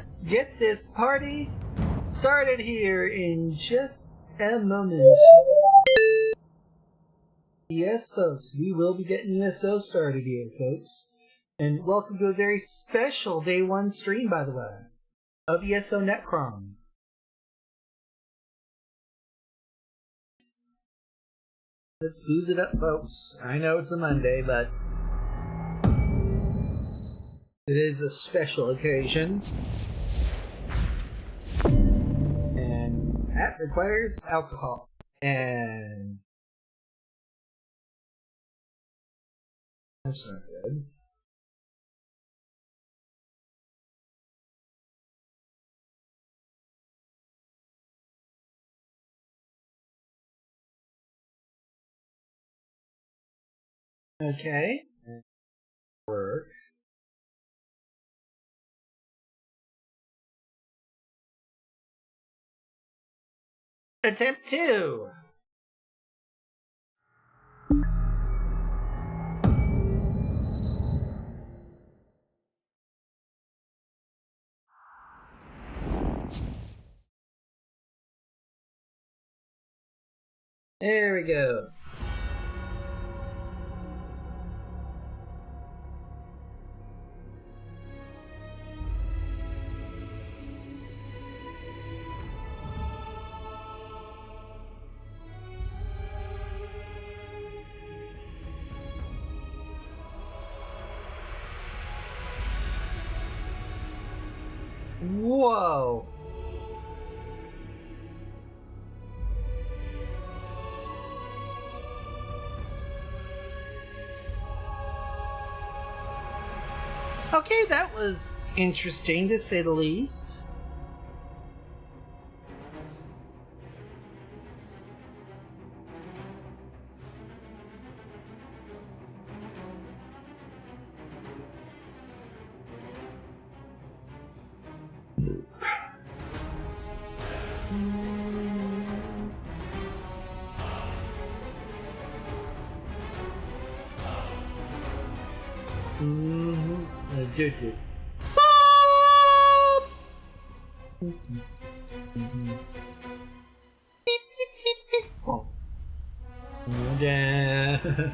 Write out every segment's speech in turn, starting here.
Let's get this party started here in just a moment. Yes, folks, we will be getting ESO started here, folks. And welcome to a very special Day 1 stream, by the way, of ESO Necrom. Let's booze it up, folks. I know it's a Monday, but it is a special occasion. And that requires alcohol. And that's not good. Okay. Work. Attempt 2. There we go. Whoa. Okay, that was interesting to say the least. Dude. Oh. Yeah.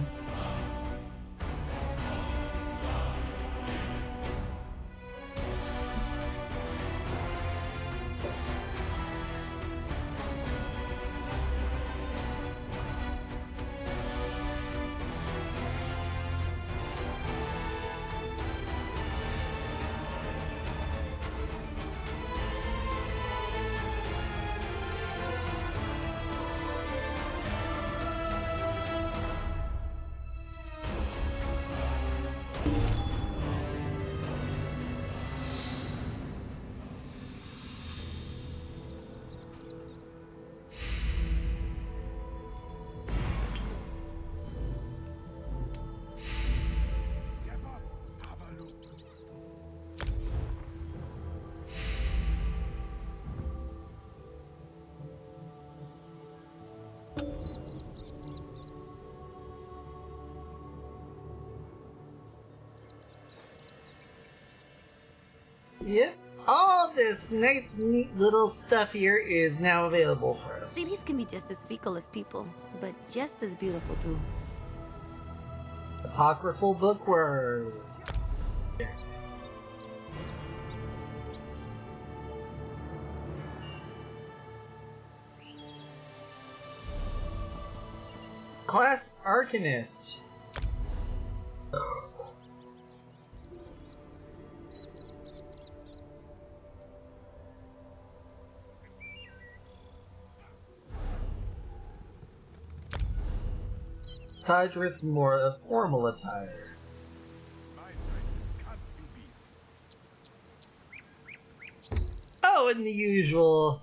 Yep, all this nice, neat little stuff here is now available for us. Cities can be just as fickle as people, but just as beautiful too. Apocryphal book where... Yeah. Class Arcanist. Aside with more of formal attire. Oh, and the usual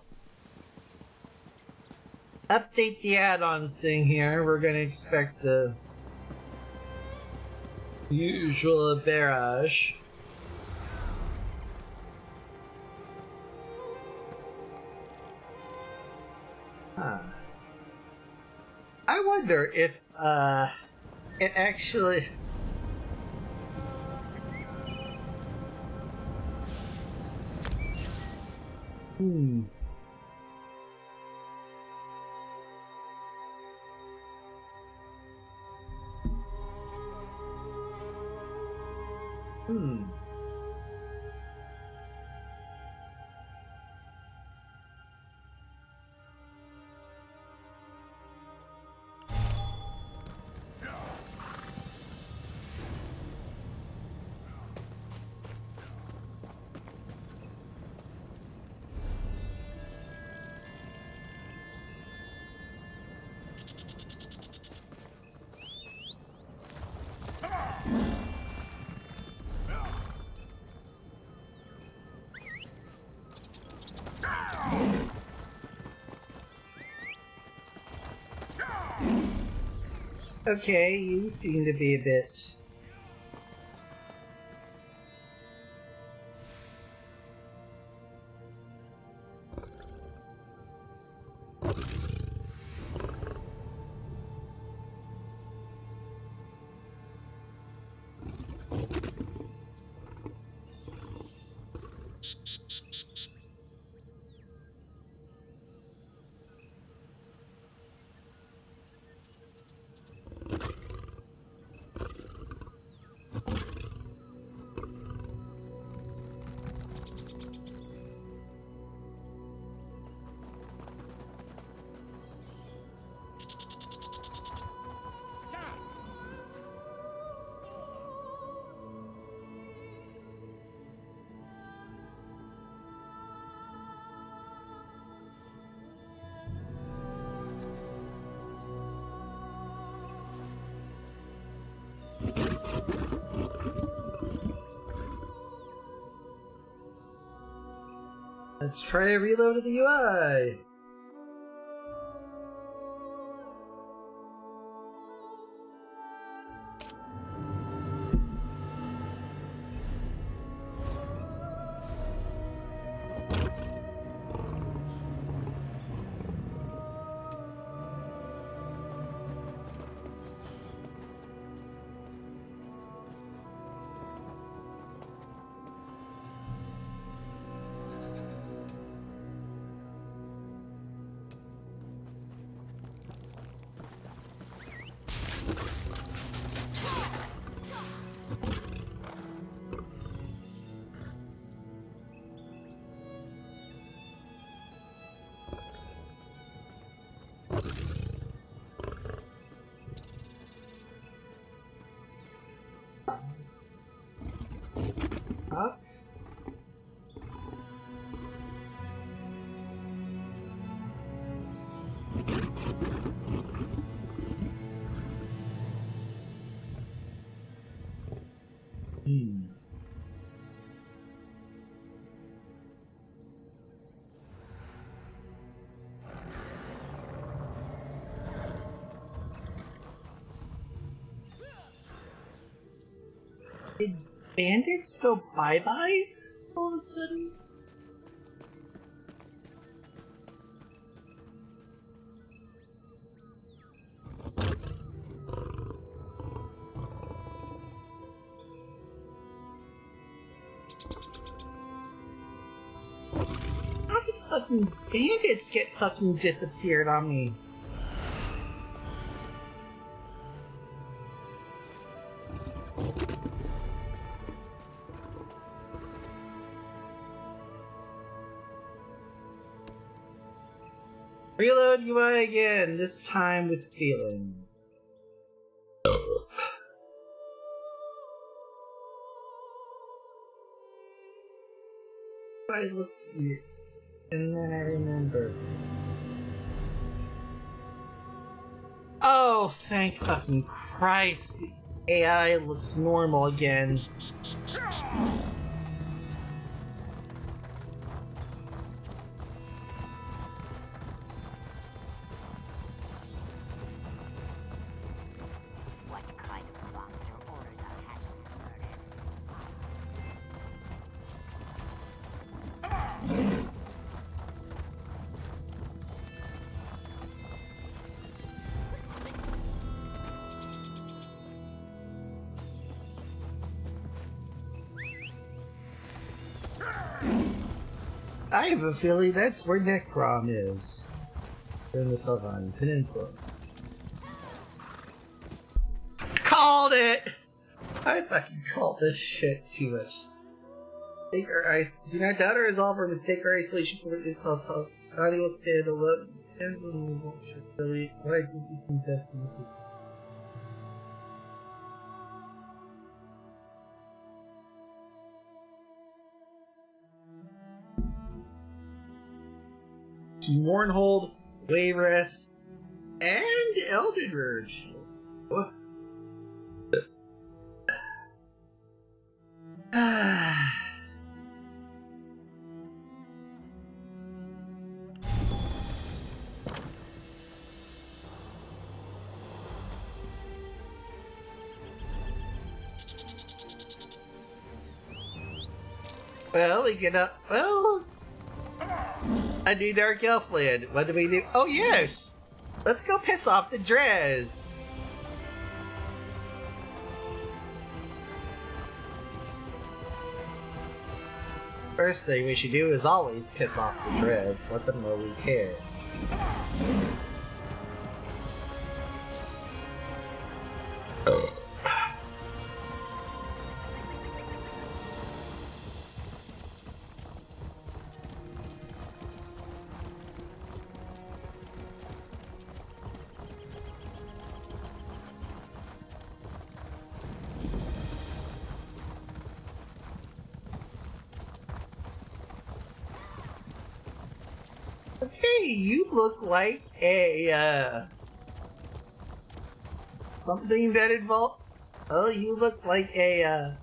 update the add-ons thing here. We're gonna expect the usual barrage. Huh. I wonder if it actually... Hmm. Hmm. Okay, you seem to be a bit... Let's try a reload of the UI. Up. Hmm. Did bandits go bye-bye all of a sudden? How did fucking bandits get fucking disappeared on me? Reload UI again, this time with feeling. I look weird. And then I remember. Oh, thank fucking Christ. The AI looks normal again. What kind of monster orders our hatchlings murdered? I have a feeling that's where Necrom is. In the Tovan Peninsula. Called it! I fucking called this shit too much. Do not doubt or resolve or mistake our isolation for this hotel. Body will stand alone. Stands alone as long as really rights is between best and the to Mournhold, Wayrest, and Eldenverge. Well, we get up. Well, a new Dark Elf land. What do we do? Oh, yes! Let's go piss off the Drez. First thing we should do is always piss off the Drez. Let them know we care. Hey, you look like a, something that involved... Oh, you look like a,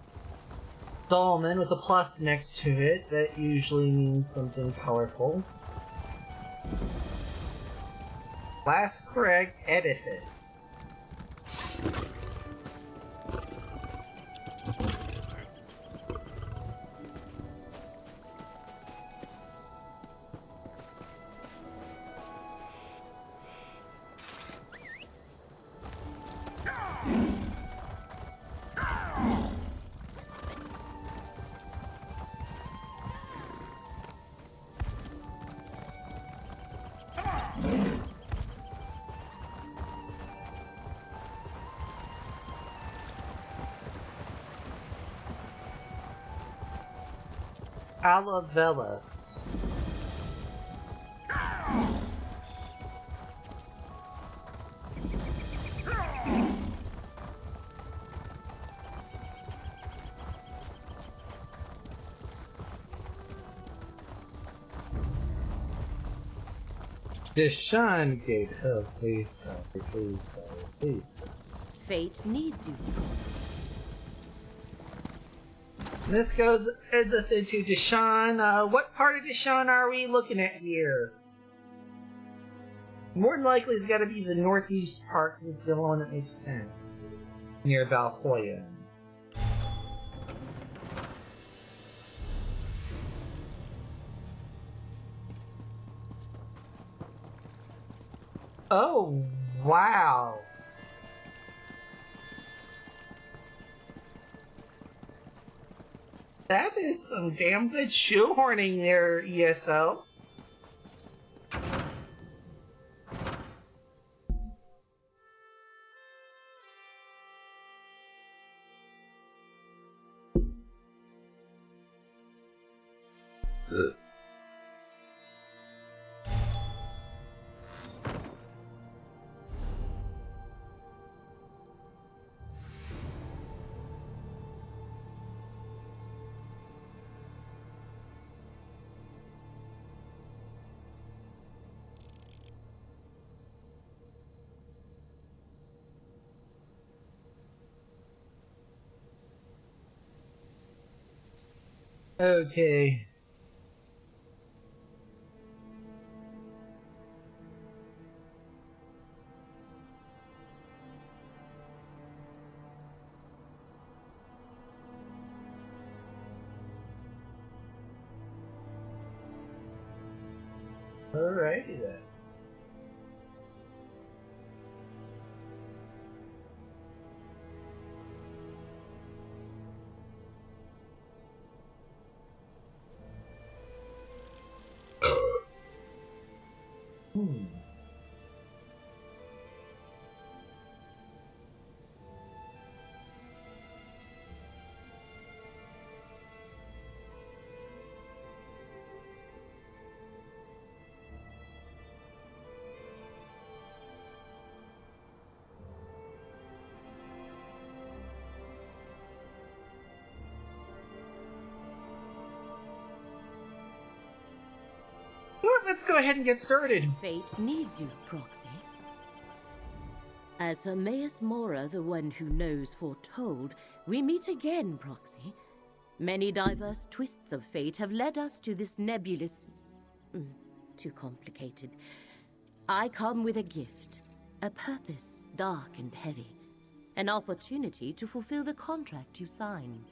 dolmen with a plus next to it. That usually means something colorful. Last correct edifice. Alavelas. Deshaun Gate. Oh, please tell me, please tell me, please tell me. Fate needs you. This ends us into Deshaun. What part of Deshaun are we looking at here? More than likely, it's got to be the northeast part because it's the only one that makes sense. Near Valfoya. Oh, wow. That is some damn good shoehorning there, ESO. Okay. Alrighty then. Hmm. Well, let's go ahead and get started. Fate needs you, Proxy. As Hermaeus Mora, the one who knows, foretold, we meet again, Proxy. Many diverse twists of fate have led us to this nebulous... too complicated. I come with a gift, a purpose dark and heavy, an opportunity to fulfill the contract you signed.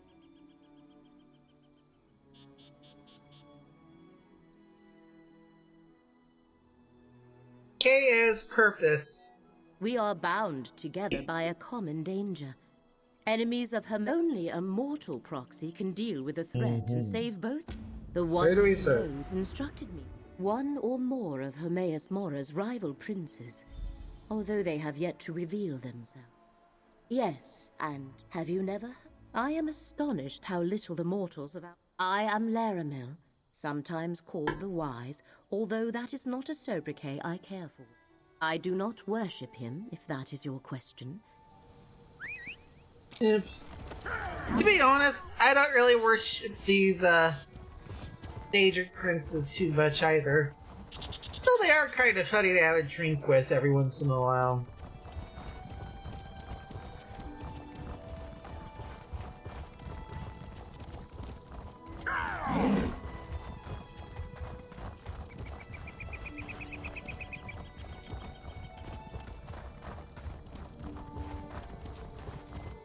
K.A.'s purpose. We are bound together by a common danger. Enemies of only a mortal Proxy can deal with the threat and save both. The one who knows instructed me. One or more of Hermaeus Mora's rival princes, although they have yet to reveal themselves. Yes, and have you never? I am astonished how little the mortals of our... I am Laramil, sometimes called the Wise, although that is not a sobriquet I care for. I do not worship him, if that is your question. To be honest, I don't really worship these, Daedric princes too much either. So they are kind of funny to have a drink with every once in a while.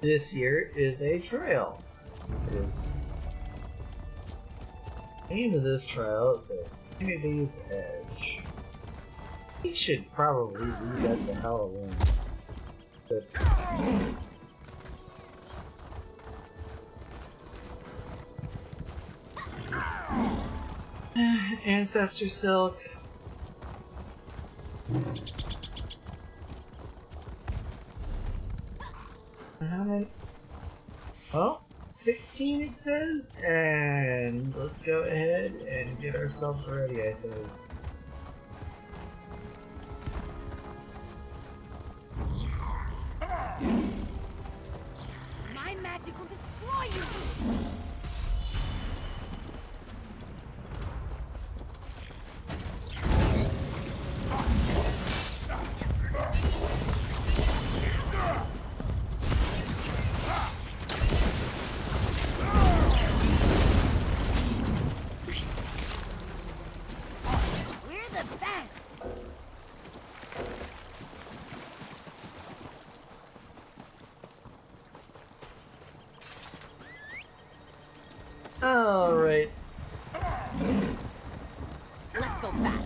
This here is a trail. It is. The name of this trail says Unity's Edge. He should probably leave at the Halloween. Good. Ancestor Silk. How many? Well, 16 it says, and let's go ahead and get ourselves ready, I think. My magic will destroy you! Alright. Let's go back.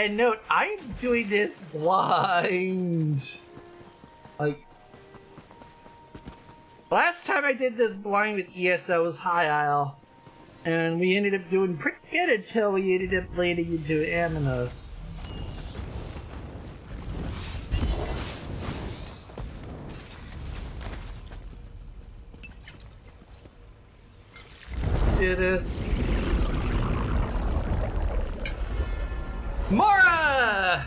And note, I'm doing this blind. Like, last time I did this blind with ESO was High Isle. And we ended up doing pretty good until we ended up landing into Aminos. Do this. Mora!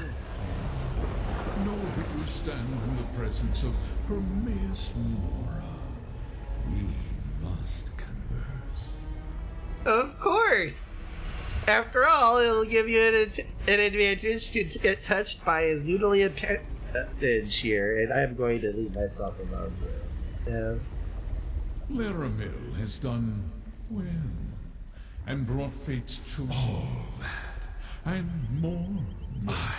Know that you stand in the presence of Hermaeus Mora. We must converse. Of course! After all, it'll give you an advantage to get touched by his noodly appendage here, and I'm going to leave myself alone here. Laramil has done well, and brought fates to all that, and more. I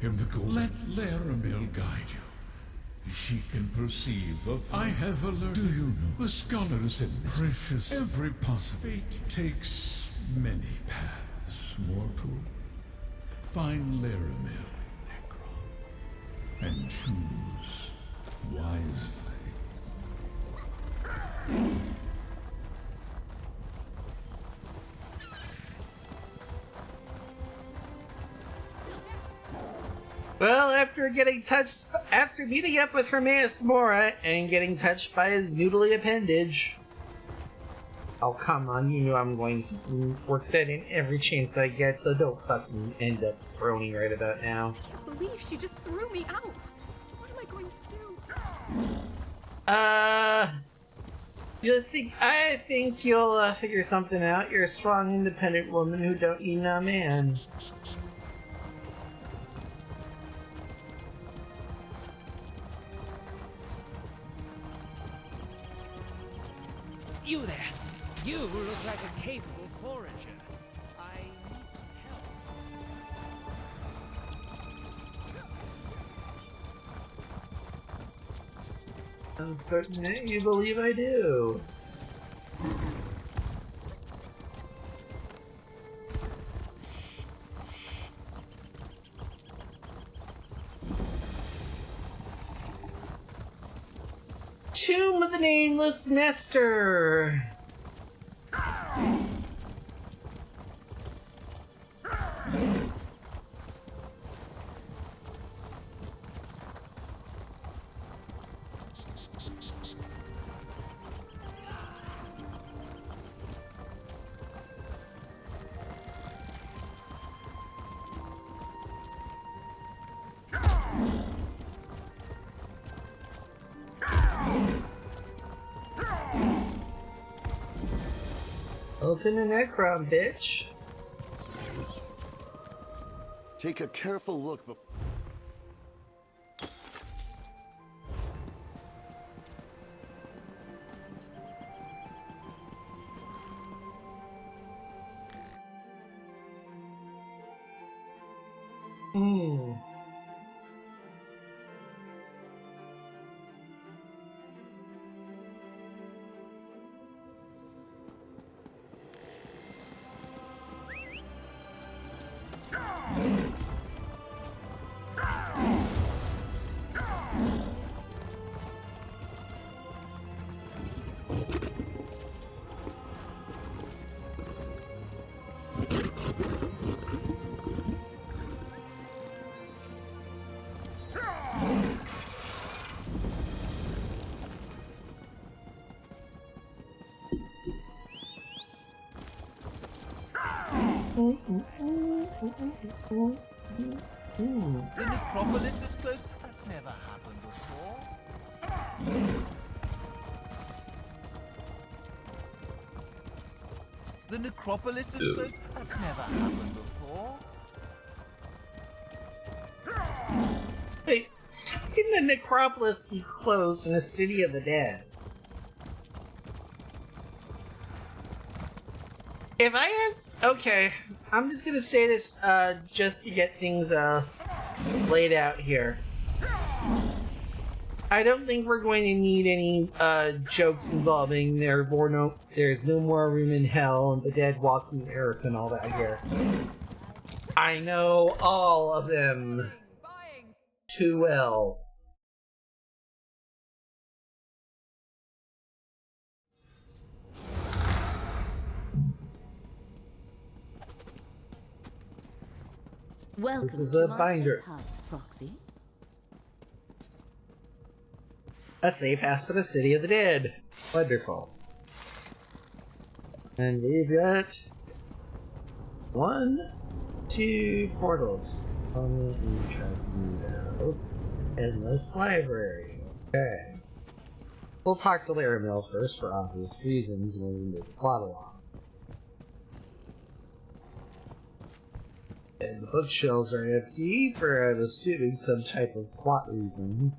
am the goal. Let Laramil guide you. She can perceive the I have alerted. Do you know? The scholars and precious. Every possible fate takes many paths, mortal. Find Laramil in Necrom, and choose wisely. Well, after meeting up with Hermaeus Mora and getting touched by his noodly appendage. Oh, come on, you know I'm going to work that in every chance I get, so don't fucking end up groaning right about now. I can't believe she just threw me out. What am I going to do? I think you'll figure something out. You're a strong, independent woman who don't need no man. You there! You look like a capable forager. I need some help. I'm certain that you believe I do. Tomb of the Nameless Master. Open the Necrom, bitch. Take a careful look before. The necropolis is closed? That's never happened before. The necropolis is closed? That's never happened before. Wait, how can the necropolis be closed in a city of the dead? If I had... Okay, I'm just gonna say this just to get things laid out here. I don't think we're going to need any jokes involving there's no more room in hell and the dead walking the earth and all that here. I know all of them too well. Welcome This is to a my binder. safe house, Proxy. A safe house in a city of the dead. Wonderful. And we've got 1, 2 portals. Endless library. Okay. We'll talk to Laramil first for obvious reasons and then move the plot along. And the bookshelves are empty for, I'm assuming, some type of plot reason.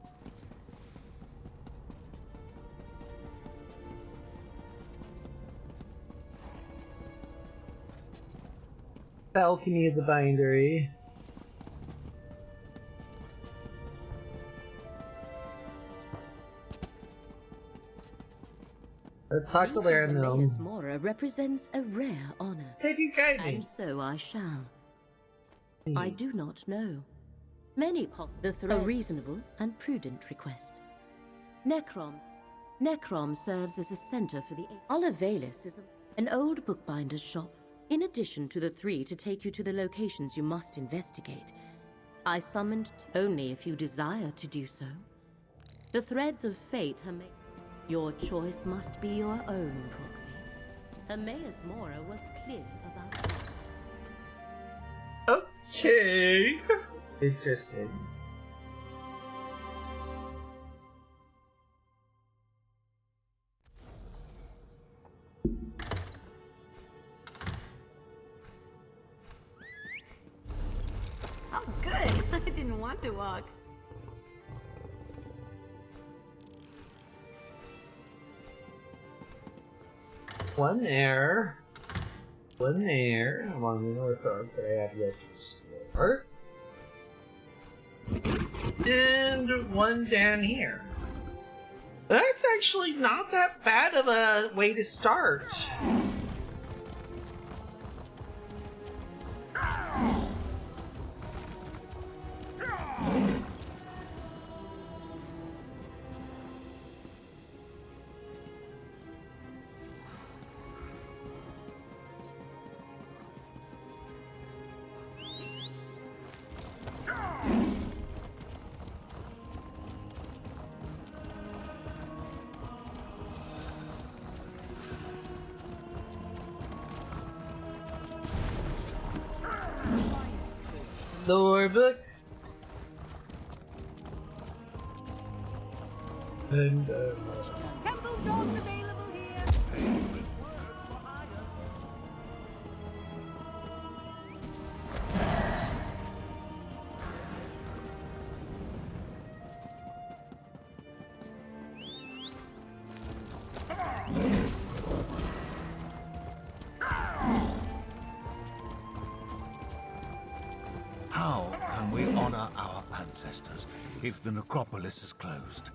Balcony of the bindery. Let's talk to Laramil. Hermaeus Mora represents a rare honor. Save you guide me. And so I shall. I do not know. Many a reasonable and prudent request. Necrom serves as a center for the Olivalis is an old bookbinder's shop. In addition to the 3 to take you to the locations you must investigate, I summoned only if you desire to do so. The threads of fate, your choice must be your own, Proxy. Hermaeus Mora was clear about it. Okay. Interesting. Oh, good. I didn't want to walk. One there. One there. Along the north arc that I have yet to explore. And one down here. That's actually not that bad of a way to start. Lore book. And Temple dogs available here. How can we honor our ancestors if the necropolis is closed?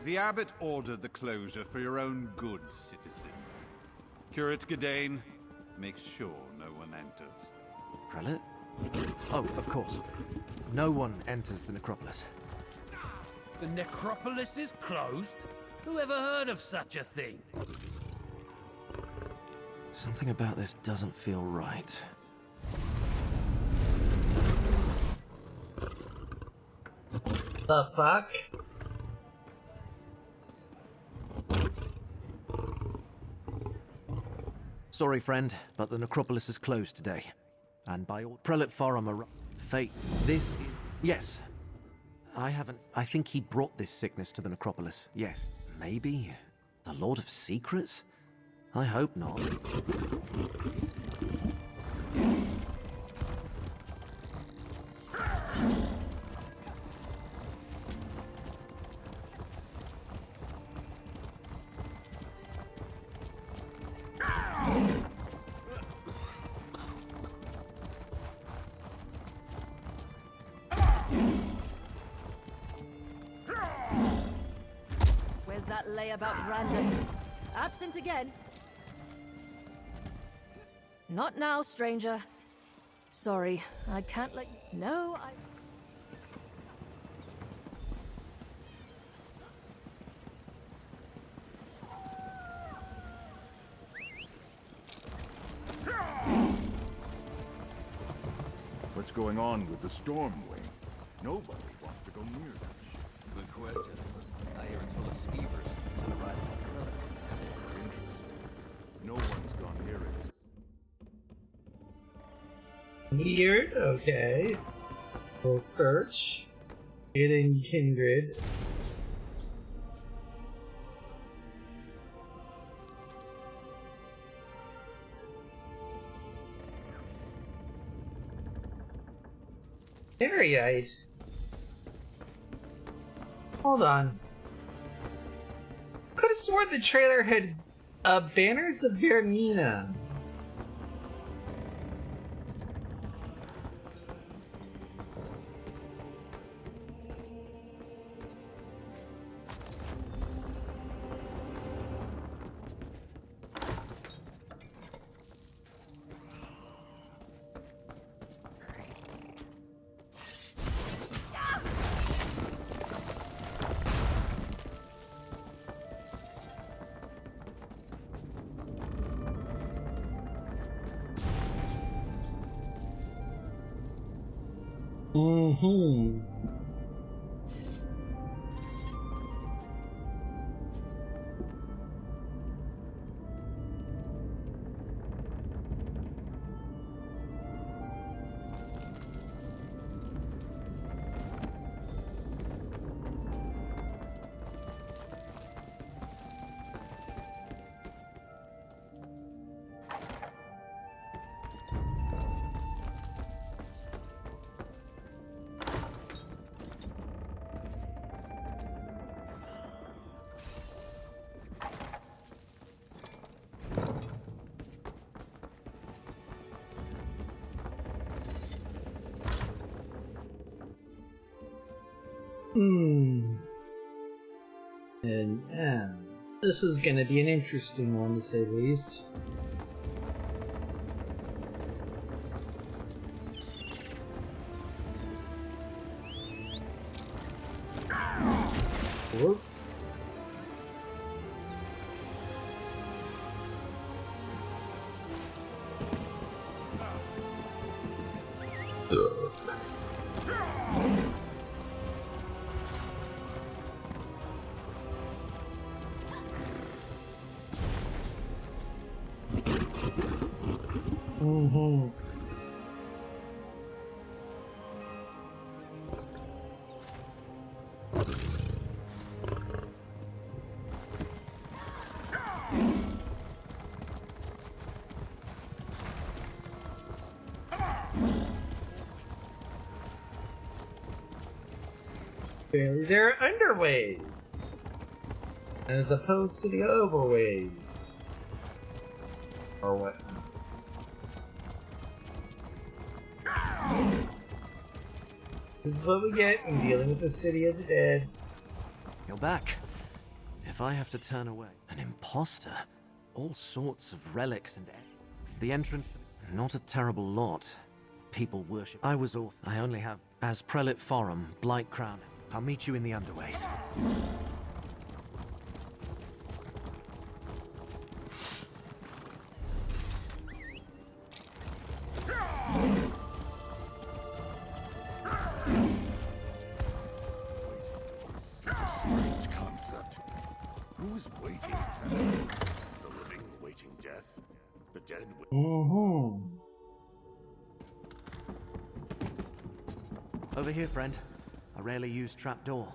The abbot ordered the closure for your own good, citizen. Curate Gadain, make sure no one enters. Prelate? Oh, of course. No one enters the necropolis. The necropolis is closed? Who ever heard of such a thing? Something about this doesn't feel right. the fuck? Sorry, friend, but the necropolis is closed today. And by all Prelate Faramir, fate, this is... Yes. I think he brought this sickness to the necropolis. Yes. Maybe the Lord of Secrets? I hope not. Where's that layabout Brandis? Absent again. Not now, stranger. Sorry, I can't let you... No, I... What's going on with the storm wing? Nobody wants to go near that ship. Good question. I hear it's full of skeevers and arriving on Krillin. No one's gone near it. Weird, okay. We'll search. Hidden Kindred. Ariite. Hold on. Could have sworn the trailer had banners of Vermina. Mm-hmm. And this is gonna be an interesting one to say the least. Whoop. Mm-hmm. There are underways as opposed to the overways. Or what? This is what we get when dealing with the City of the Dead. You're back. If I have to turn away an imposter, all sorts of relics and the entrance to not a terrible lot. People worship. I was off. I only have as Prelate Forum, Blight Crown. I'll meet you in the underways. Strange concept. Who is waiting exactly? The living waiting death? The dead Over here, friend. A rarely used trapdoor.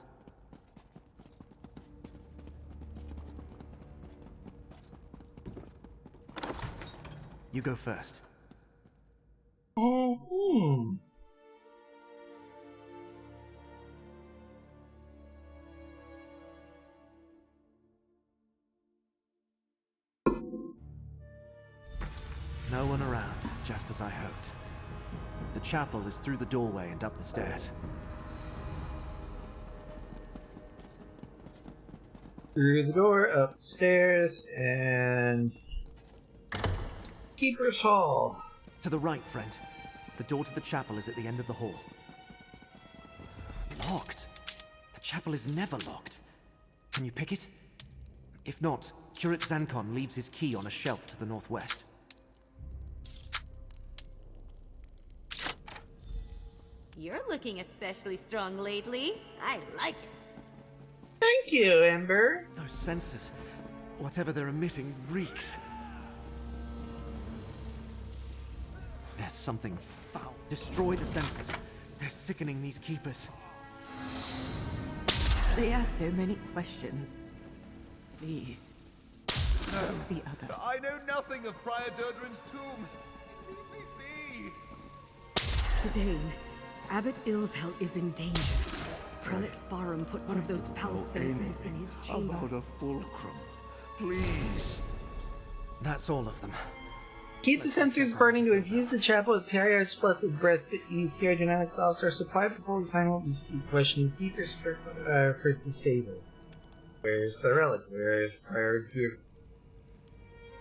You go first. No one around, just as I hoped. The chapel is through the doorway and up the stairs. Through the door, upstairs, and Keeper's Hall. To the right, friend. The door to the chapel is at the end of the hall. Locked? The chapel is never locked. Can you pick it? If not, Curate Zancon leaves his key on a shelf to the northwest. You're looking especially strong lately. I like it. Thank you, Ember. Those sensors, whatever they're emitting, reeks. There's something foul. Destroy the sensors. They're sickening these keepers. They ask so many questions. Please. Tell the others. I know nothing of Prior Durdren's tomb. Leave me be. Gedane, Abbot Ilfel is in danger. Prelate Farum put one of those foul sensors in his chamber. About a fulcrum. Please. That's all of them. Keep the sensors burning to infuse the chapel with Periard's blessed breath, but use hydrodynamics also are supplied before we find what we see. Question the keeper Prince's favor. Where's the relic? Where's Prior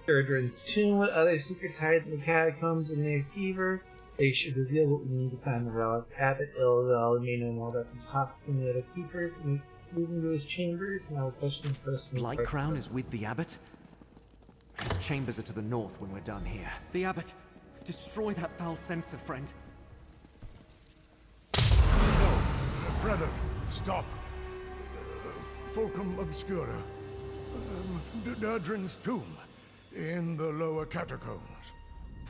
Durdren's tomb? What other secrets hide in the catacombs in their fever? They should reveal what we need to find the relic. Abbot Ilfel may know more about these topics than the other keepers. We move into his chambers, and I will question him personally. Blight Crown is with the Abbot? His chambers are to the north when we're done here. The Abbot! Destroy that foul sensor, friend. No, brother, stop. Fulcrum Obscura. Durdren's tomb. In the lower catacombs.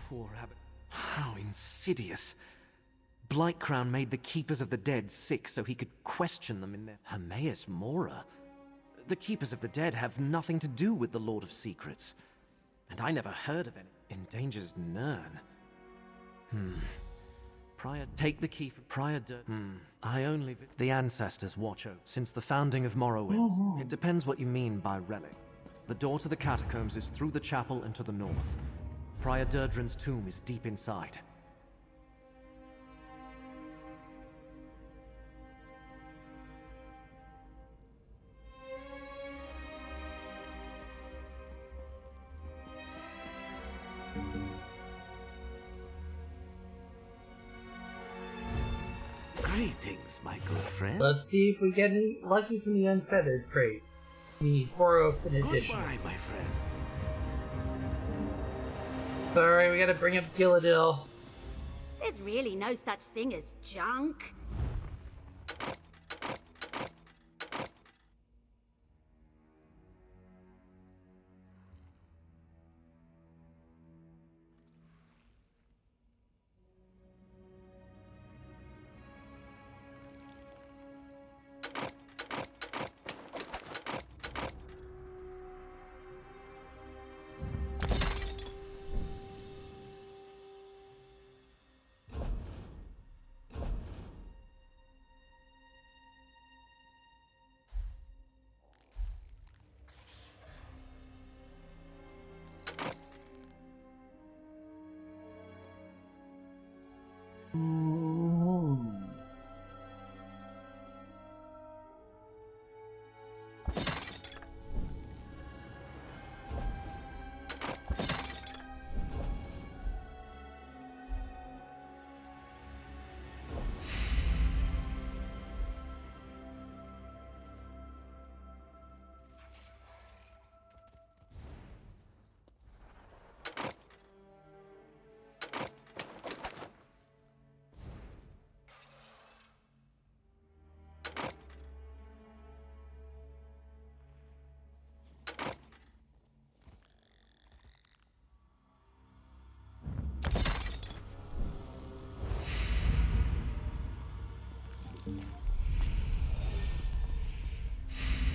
Poor Abbot. How insidious. Blight Crown made the Keepers of the Dead sick so he could question them in their Hermaeus Mora. The Keepers of the Dead have nothing to do with the Lord of Secrets. And I never heard of any. Endangers Nern. Prior, take the key from Prior I only... The ancestors watch over since the founding of Morrowind. It depends what you mean by relic. The door to the catacombs is through the chapel and to the north. Prior Durdren's tomb is deep inside. Greetings, my good friend. Let's see if we get any lucky from the unfeathered crate. We need 4 open editions. Goodbye, my friend. Sorry, we gotta bring up Gilladil. There's really no such thing as junk.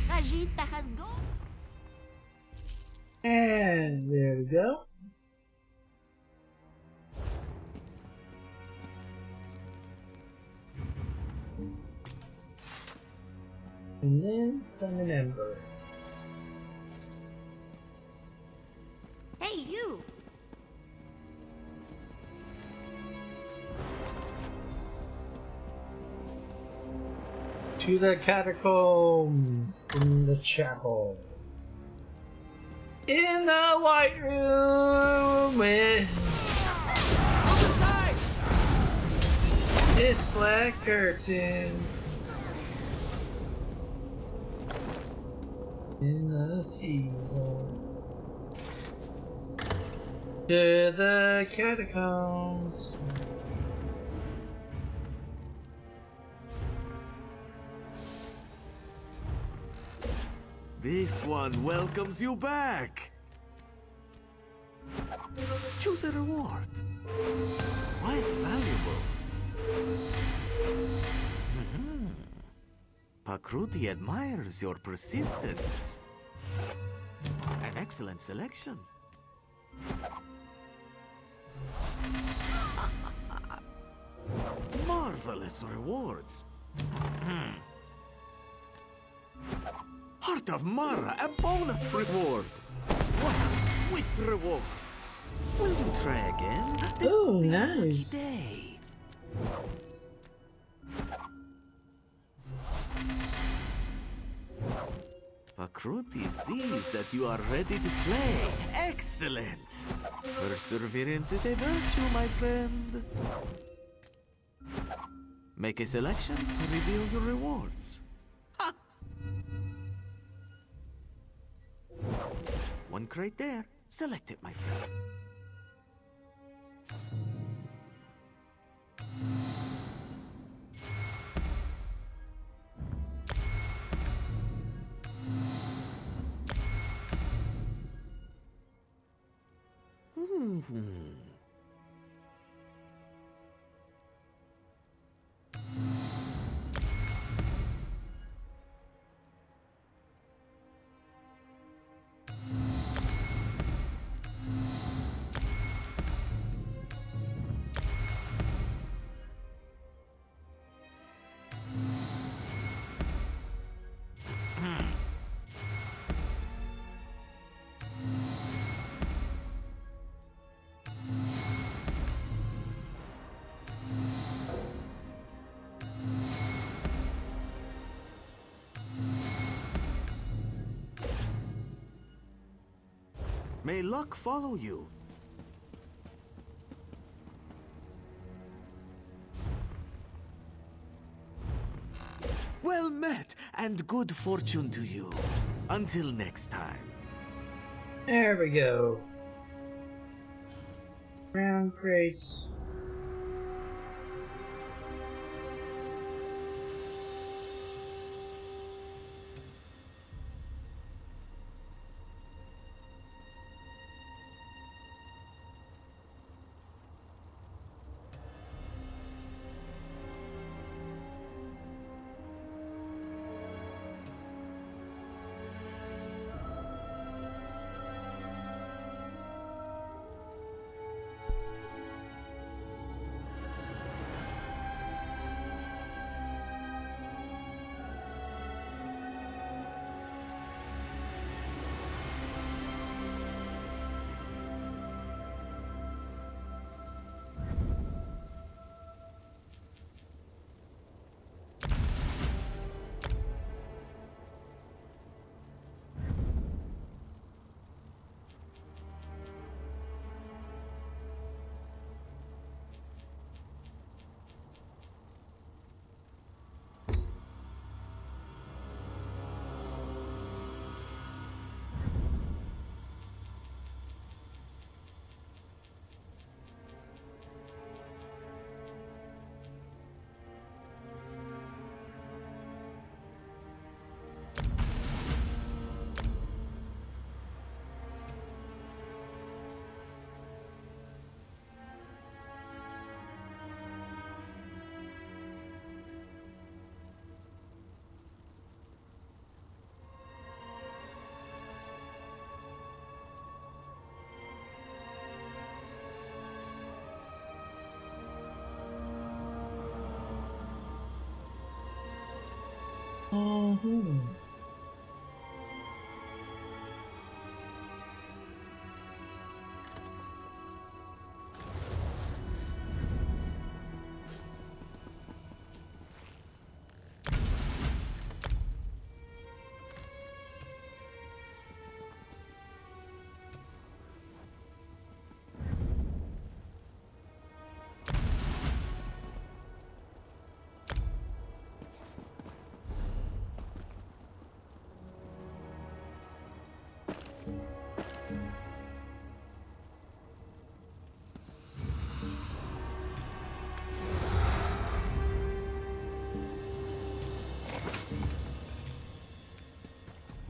Vegeta has gone. And there we go. And then summon Ember. Hey, you! To the catacombs in the chapel. In the White Room with... It's black curtains in the season. To the catacombs. This one welcomes you back. Choose a reward. Quite valuable. Pakruti admires your persistence. An excellent selection. Marvelous rewards. Heart of Mara, a bonus reward. What a sweet reward. Will you try again? This Oh, could be a nice. lucky day. Pakruti sees that you are ready to play. Excellent! Perseverance is a virtue, my friend. Make a selection to reveal your rewards. Ha! One crate there. Select it, my friend. May luck follow you. Well met, and good fortune to you. Until next time. There we go. Round crates.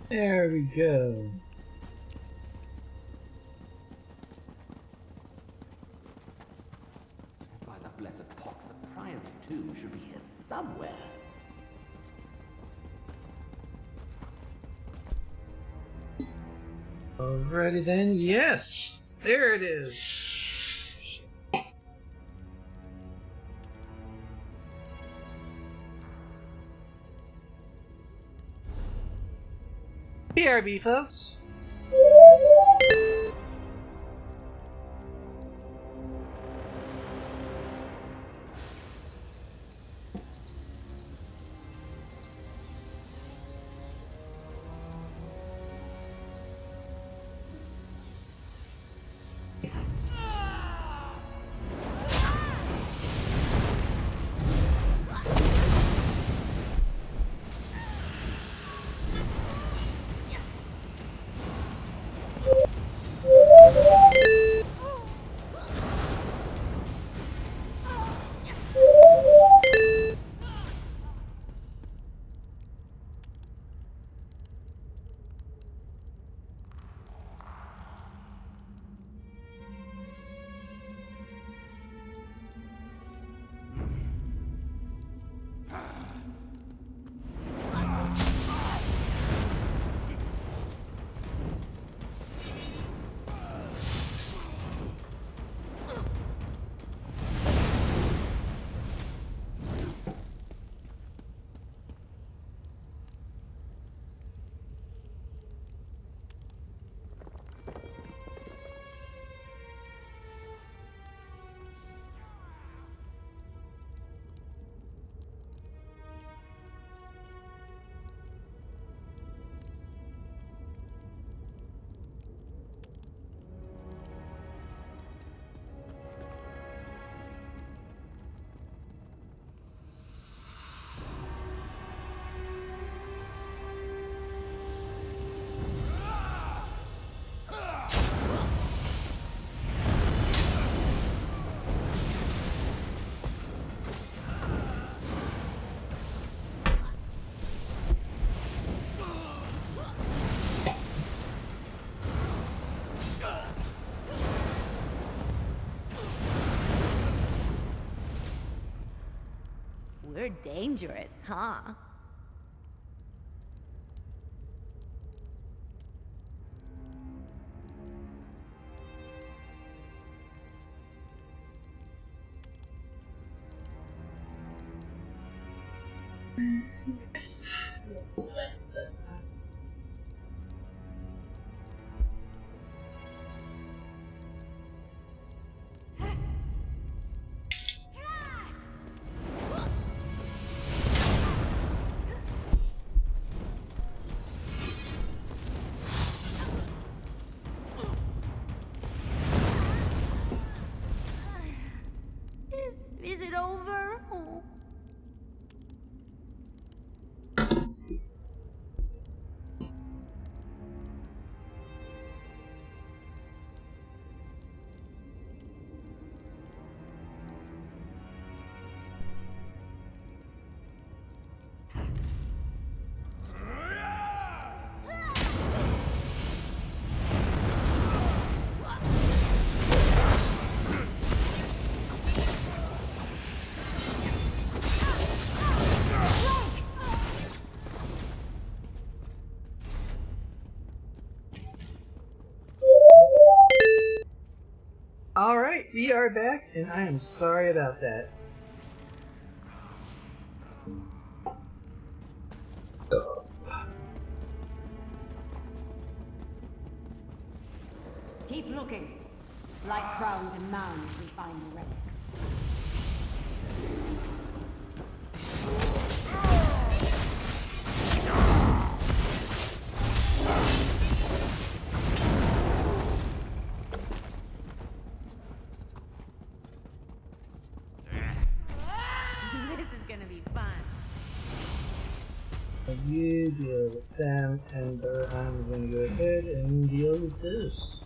There we go. By the blessed pox, the prize too should be here somewhere. Alrighty then, yes! There it is! BRB, folks! We're dangerous, huh? Is it over? Oh. Alright, we are back, and I am sorry about that. Keep looking. Like crowns and mounds, we find the relic. This is gonna be fun. You deal with them, and I'm gonna go ahead and deal with this.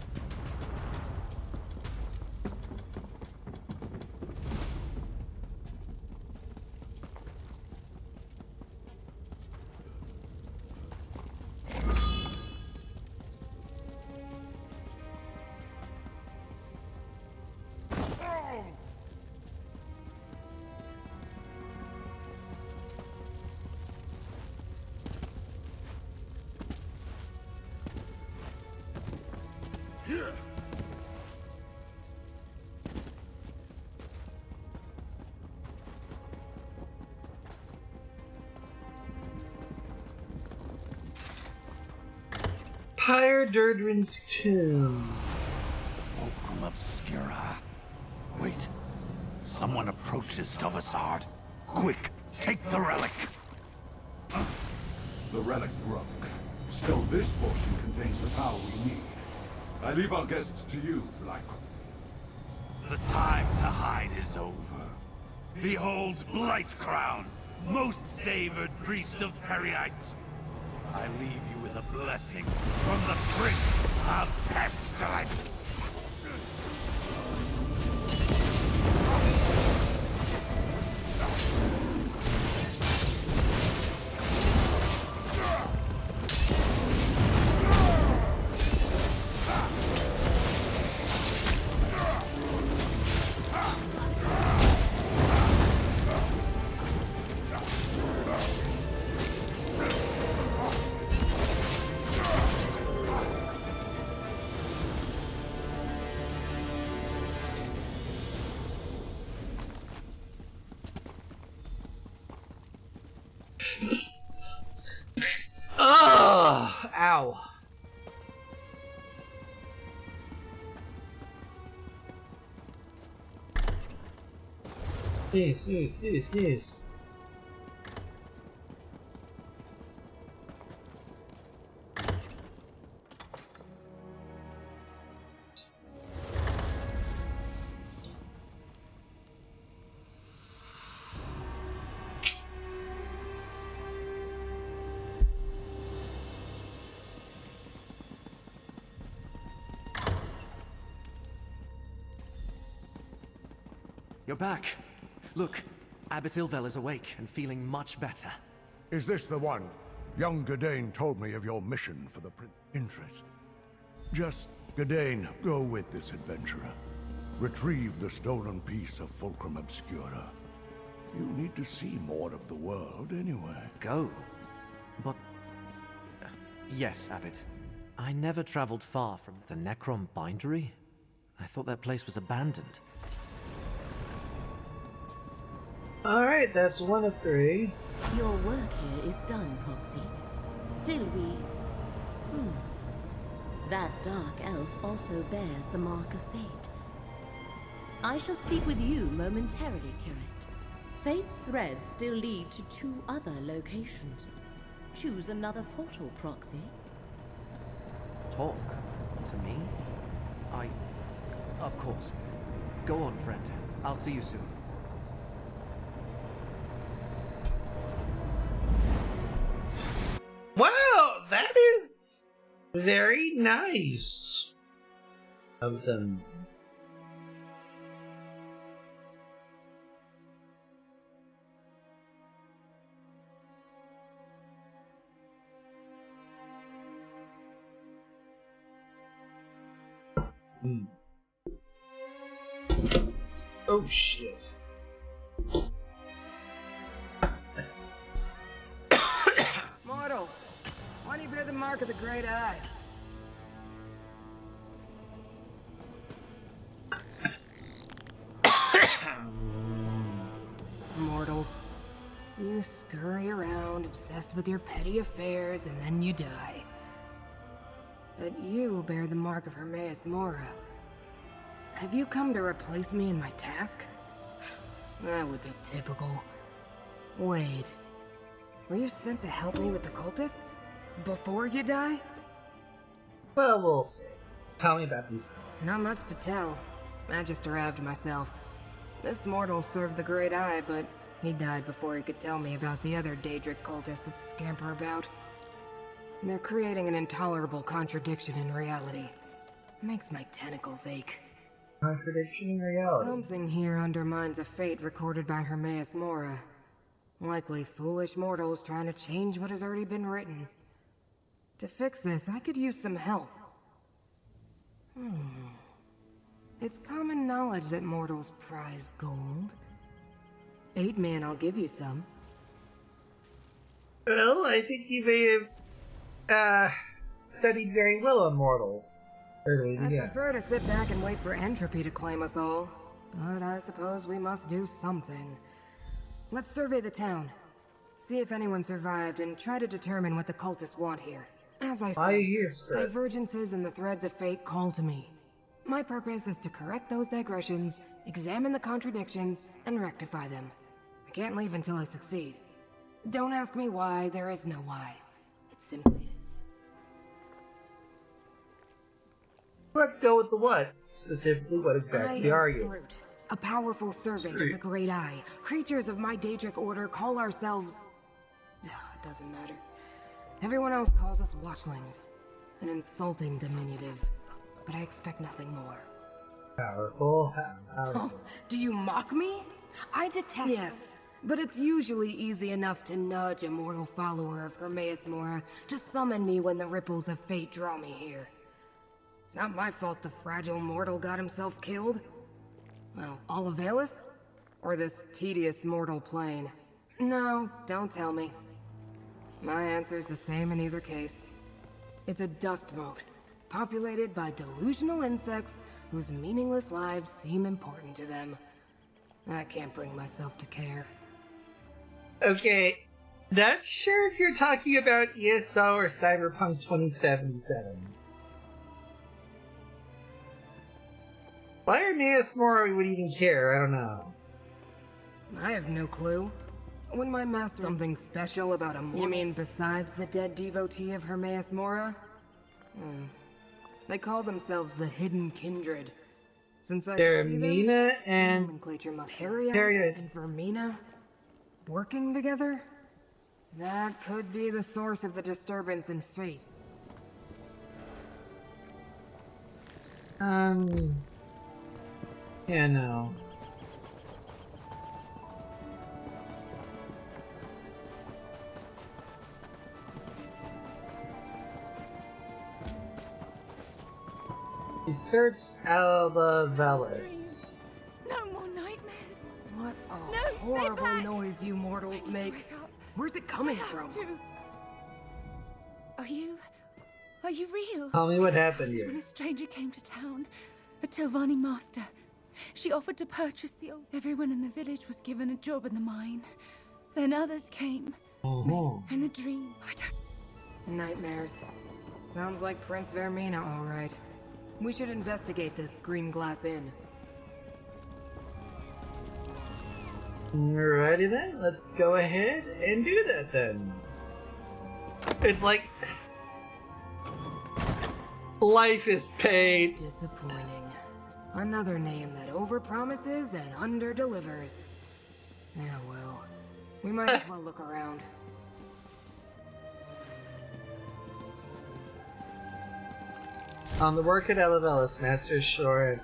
Pyre Durdrin's tomb. Fulcrum Obscura. Wait. Someone approaches Dovasard. Quick, take the relic. The relic broke. Still, this portion contains the power we need. I leave our guests to you, Lycra. The time to hide is over. Behold Blightcrown, most favored priest of Periites. I leave you with a blessing from the Prince of Pestilence. Ugh! Ow. Sneeze. You're back. Look, Abbot Ilvel is awake and feeling much better. Is this the one? Young Gadain told me of your mission for the Prince's interest. Just, Gadain, go with this adventurer. Retrieve the stolen piece of Fulcrum Obscura. You need to see more of the world anyway. Go? But... yes, Abbot. I never traveled far from the Necrom bindery. I thought that place was abandoned. Alright, that's one of 3. Your work here is done, Proxy. Still we... That dark elf also bears the mark of fate. I shall speak with you momentarily, Curate. Fate's threads still lead to 2 other locations. Choose another portal, Proxy. Talk? To me? Of course. Go on, friend. I'll see you soon. Wow, that is very nice of them. Oh shit. Mortal, why do you bear the mark of the Great Eye? Mortals, you scurry around obsessed with your petty affairs and then you die. But you bear the mark of Hermaeus Mora. Have you come to replace me in my task? That would be typical. Wait. Were you sent to help me with the cultists? Before you die? Well, we'll see. Tell me about these cultists. Not much to tell. I just arrived myself. This mortal served the Great Eye, but He died before he could tell me about the other Daedric cultists that scamper about. They're creating an intolerable contradiction in reality. Makes my tentacles ache. Contradiction in reality. Something here undermines a fate recorded by Hermaeus Mora. Likely foolish mortals trying to change what has already been written. To fix this, I could use some help. It's common knowledge that mortals prize gold. 8 man, I'll give you some. Well, I think you may have studied very well on mortals. I prefer to sit back and wait for entropy to claim us all. But I suppose we must do something. Let's survey the town. See if anyone survived and try to determine what the cultists want here. As I said, divergences in the threads of fate call to me. My purpose is to correct those digressions, examine the contradictions, and rectify them. I can't leave until I succeed. Don't ask me why, there is no why. It simply is. Let's go with the what. Specifically, what exactly are you? Fruit, a powerful servant of the Great Eye. Creatures of my Daedric order call ourselves... It doesn't matter. Everyone else calls us watchlings. An insulting diminutive. But I expect nothing more. Powerful? Oh, do you mock me? I detest... Yes, but it's usually easy enough to nudge a mortal follower of Hermaeus Mora to summon me when the ripples of fate draw me here. It's not my fault the fragile mortal got himself killed. Well, Olivalis? Or this tedious mortal plane? No, don't tell me. My answer's the same in either case. It's a dust mote, populated by delusional insects whose meaningless lives seem important to them. I can't bring myself to care. Okay, not sure if you're talking about ESO or Cyberpunk 2077. Why Hermaeus Mora would even care, I don't know. I have no clue. When my master... Something special about a mortal? You mean besides the dead devotee of Hermaeus Mora? They call themselves the Hidden Kindred. Since I Vermina and... nomenclature must... Harriet and Vermina? Working together? That could be the source of the disturbance in fate. Yeah, no. You searched Olivalis. No more nightmares. What a horrible noise you mortals make. Where's it coming from? Are you real? Tell me what happened here. When a stranger came to town, a Tilvani master, she offered to purchase the old... Everyone in the village was given a job in the mine. Then others came. And the dream, I don't... Nightmares. Sounds like Prince Vermina, all right. We should investigate this Green Glass Inn. Alrighty then, let's go ahead and do that then. It's like... life is pain. Disappointing. Another name that overpromises and underdelivers. Yeah, well, we might as well look around. On the work at Olivalis, Master Shorin.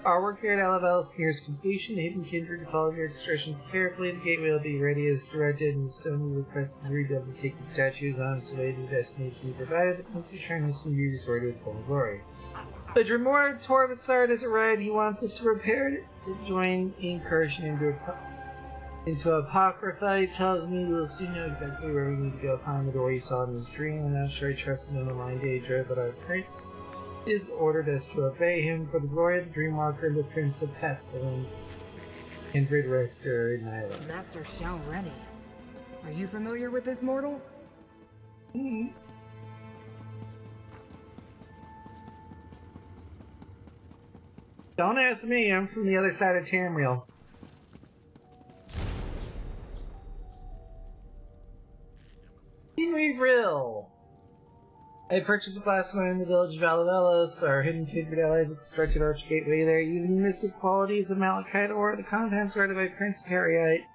Our work here at Olivalis nears completion. The Hidden Kindred, follow your instructions carefully. The gateway will be ready as directed, and the stone we request to rebuild the sacred statue is on its way to the destination you provided. The Princess Shrine will soon be restored to its former glory. The Dremora Torvasard has arrived. He wants us to prepare to join the incursion into Apocrypha. He tells me we'll soon know exactly where we need to go find the door he saw in his dream. I'm not sure I trust him in the line Daedra, but our prince is ordered us to obey him for the glory of the Dreamwalker, the Prince of Pestilence, Kindred Rector Nyla. Master Shao Rennie. Are you familiar with this mortal? Don't ask me, I'm from the other side of Tamriel. Henry Rill. I purchased a plasma in the village of Alavelos, our hidden kindred allies with constructed arch gateway there, using mystic qualities of malachite ore, the compounds provided by Prince Periite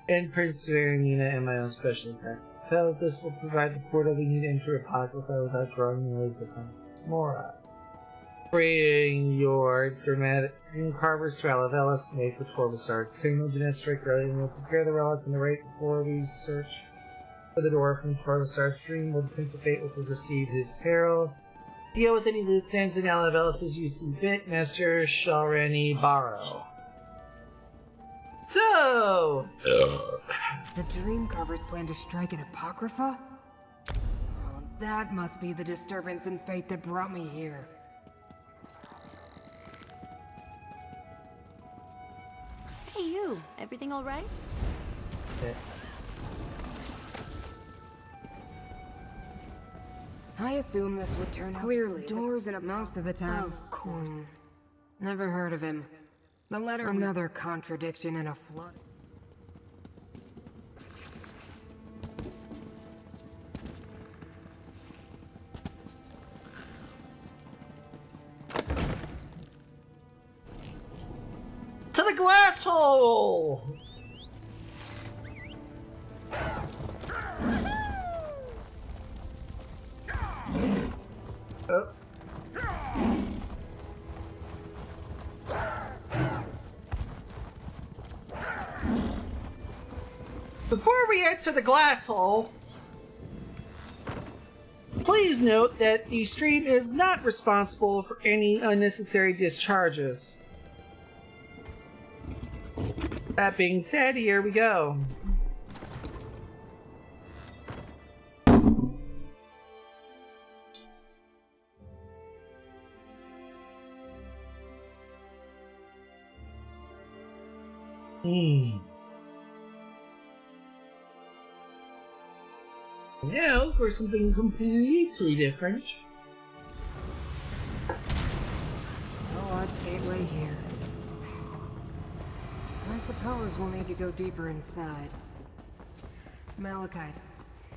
and Prince Varanina, and my own specially practiced spells. This will provide the portal we need to enter Apocrypha without drawing noise upon Mora. Bring your dramatic dream carvers to Alavelos, made for Torbasard's signal. Do not strike early, and we'll secure the relic on the right before we search for the door from Torbasard's dream, where the Prince of Fate will receive his peril. Deal with any loose ends in Alavelos as you see fit, Master Shalrani Barrow. So, the Dream Carvers plan to strike at Apocrypha? Oh, that must be the disturbance in fate that brought me here. Hey you, everything alright? Yeah. I assume this would turn out clearly. Doors in it most of the time. Of course. Never heard of him. The letter. Another contradiction in a flood. To the glass hole! Oh. Before we enter the glass hole, please note that the stream is not responsible for any unnecessary discharges. That being said, here we go. Now for something completely different. No arch gateway here. I suppose we'll need to go deeper inside. Malachite.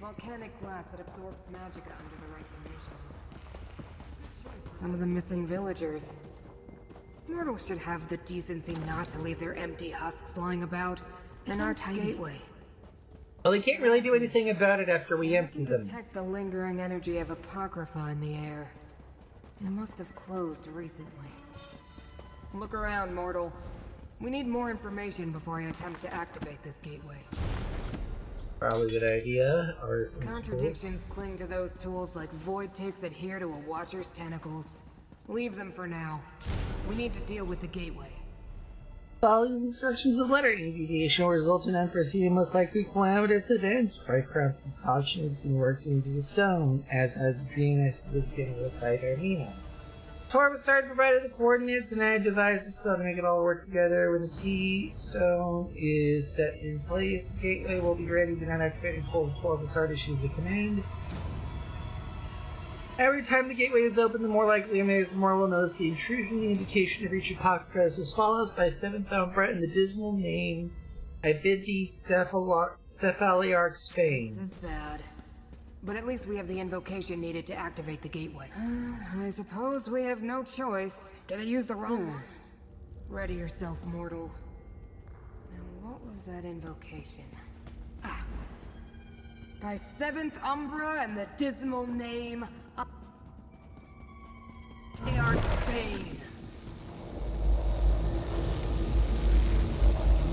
Volcanic glass that absorbs magicka under the right conditions. Some of the missing villagers. Mortals should have the decency not to leave their empty husks lying about. An arch gateway. Well, they can't really do anything about it after we empty them. Detect the lingering energy of Apocrypha in the air. It must have closed recently. Look around, mortal. We need more information before I attempt to activate this gateway. Probably a good idea. Contradictions cling to those tools like void ticks adhere to a watcher's tentacles. Leave them for now. We need to deal with the gateway. Follow these instructions of lettering. Deviation will result in unforeseen and most likely calamitous events. Bright Crown's concoction has been worked into the stone, as has the dream Estes given us by Varanina. Torbasard provided the coordinates, and I devised a spell to make it all work together. When the T-stone is set in place, the gateway will be ready to not activate until Torbasard issues the command. Every time the gateway is open, the more likely Maze More will notice the intrusion. The indication of each Apocrypha is as follows: by 7th Umbra and the dismal name, I bid thee Cephaliarch's fame. This is bad. But at least we have the invocation needed to activate the gateway. I suppose we have no choice. Did I use the wrong one? Ready yourself, mortal. Now, what was that invocation? By 7th Umbra and the dismal name, Cephaliarch's fame.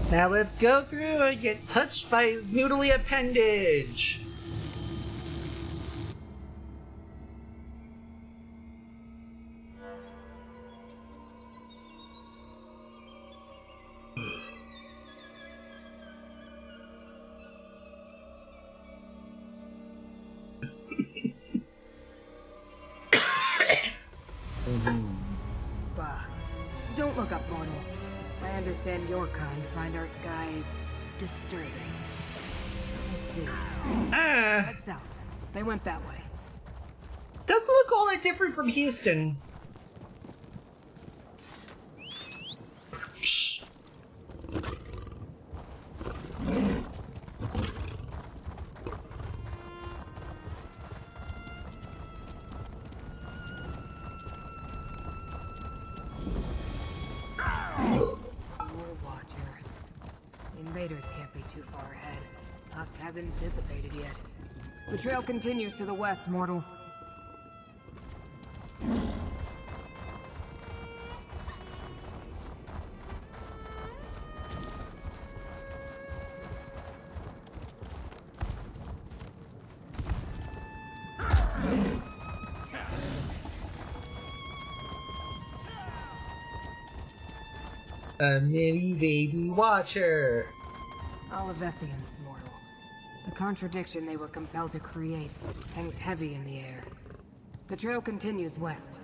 Now let's go through and get touched by his noodly appendage. Bah. Don't look up, mortal. I understand your kind find our sky disturbing. Let's see. Head south. They went that way. Doesn't look all that different from Houston. hasn't dissipated yet. The trail continues to the west, mortal. A mini baby watcher. Olivesians, mortal. The contradiction they were compelled to create hangs heavy in the air. The trail continues west.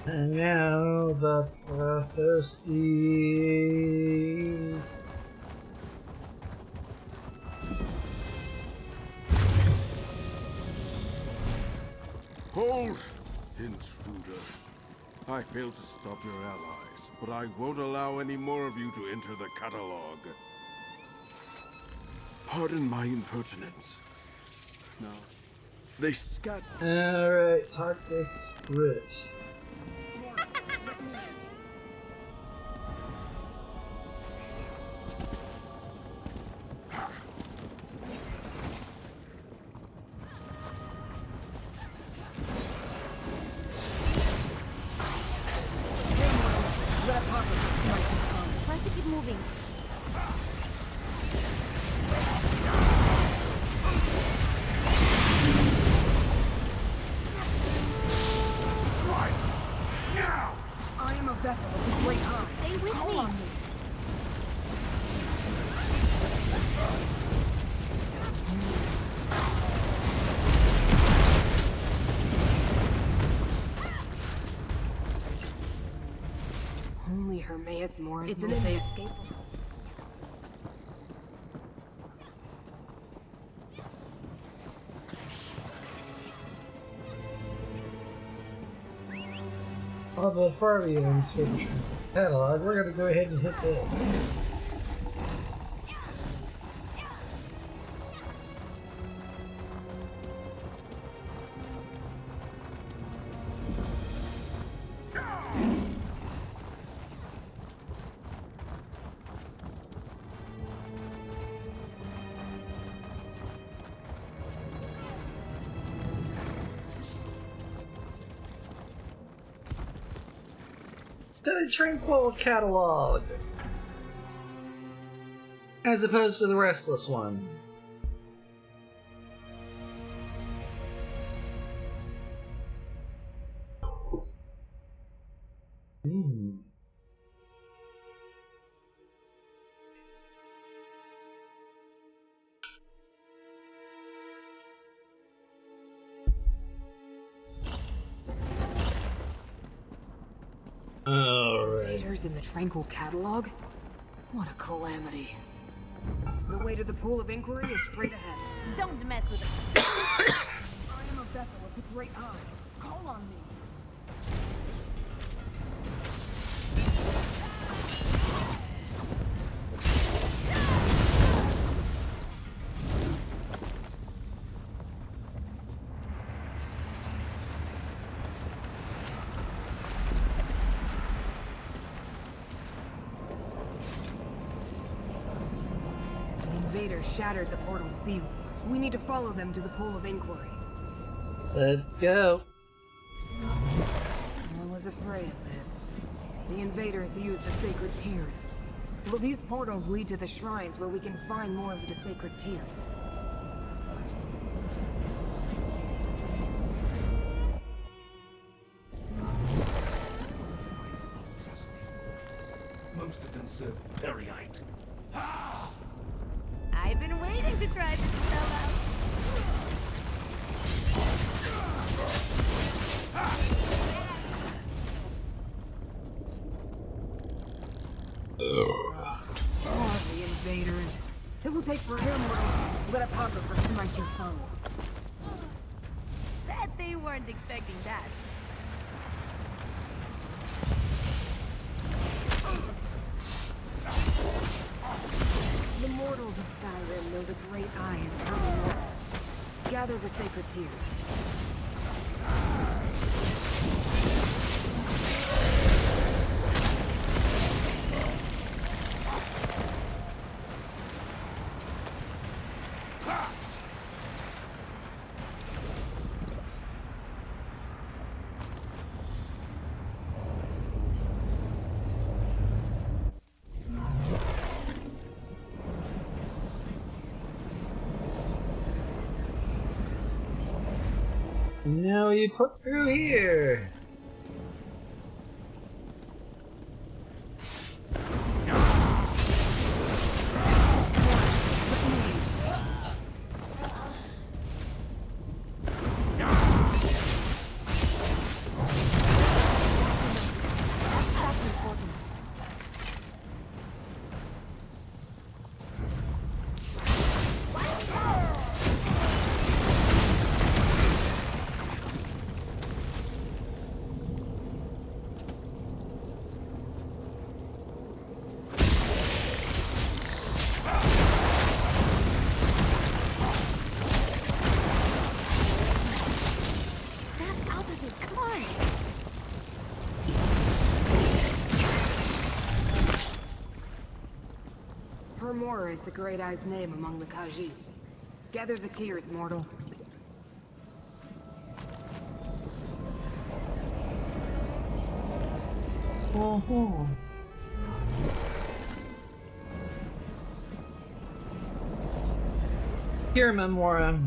And now the prophecy. Hold! Intruder. I failed to stop your allies, but I won't allow any more of you to enter the catalog. Pardon my impertinence. Now, they scat. Alright, talk to Scroot. Try to keep moving. I am a vessel of the Great Khan. Stay with Call me. on me. Only Hermaeus Morris knows they escaped. Oh, before we enter the catalog, we're gonna go ahead and hit this. To the Tranquil catalog, as opposed to the Restless one. Alright. Invaders in the Tranquil catalog? What a calamity. The way to the pool of inquiry is straight ahead. Don't mess with us. I am a vessel of the Great Khan. Call on me. Invaders shattered the portal's seal. We need to follow them to the pool of inquiry. Let's go. I was afraid of this. The invaders used the sacred tears. Well, these portals lead to the shrines where we can find more of the sacred tears. Most of them serve Periite. I've been waiting to try this spell out. Oh, the invaders. It will take forever to let Apocrypha smite your foe. Bet they weren't expecting that. The mortals of Skyrim know the Great Eye is coming. Gather the sacred tears. No, you put through here. Is the Great Eye's name among the Khajiit. Gather the tears, mortal. Here, Memora.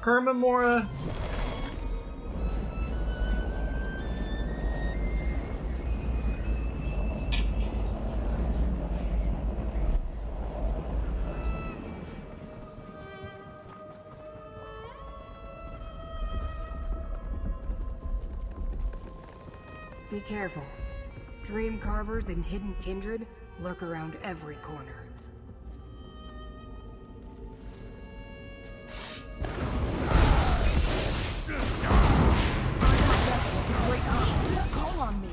Hermamora. Be careful. Dream carvers and hidden kindred lurk around every corner. Call on me.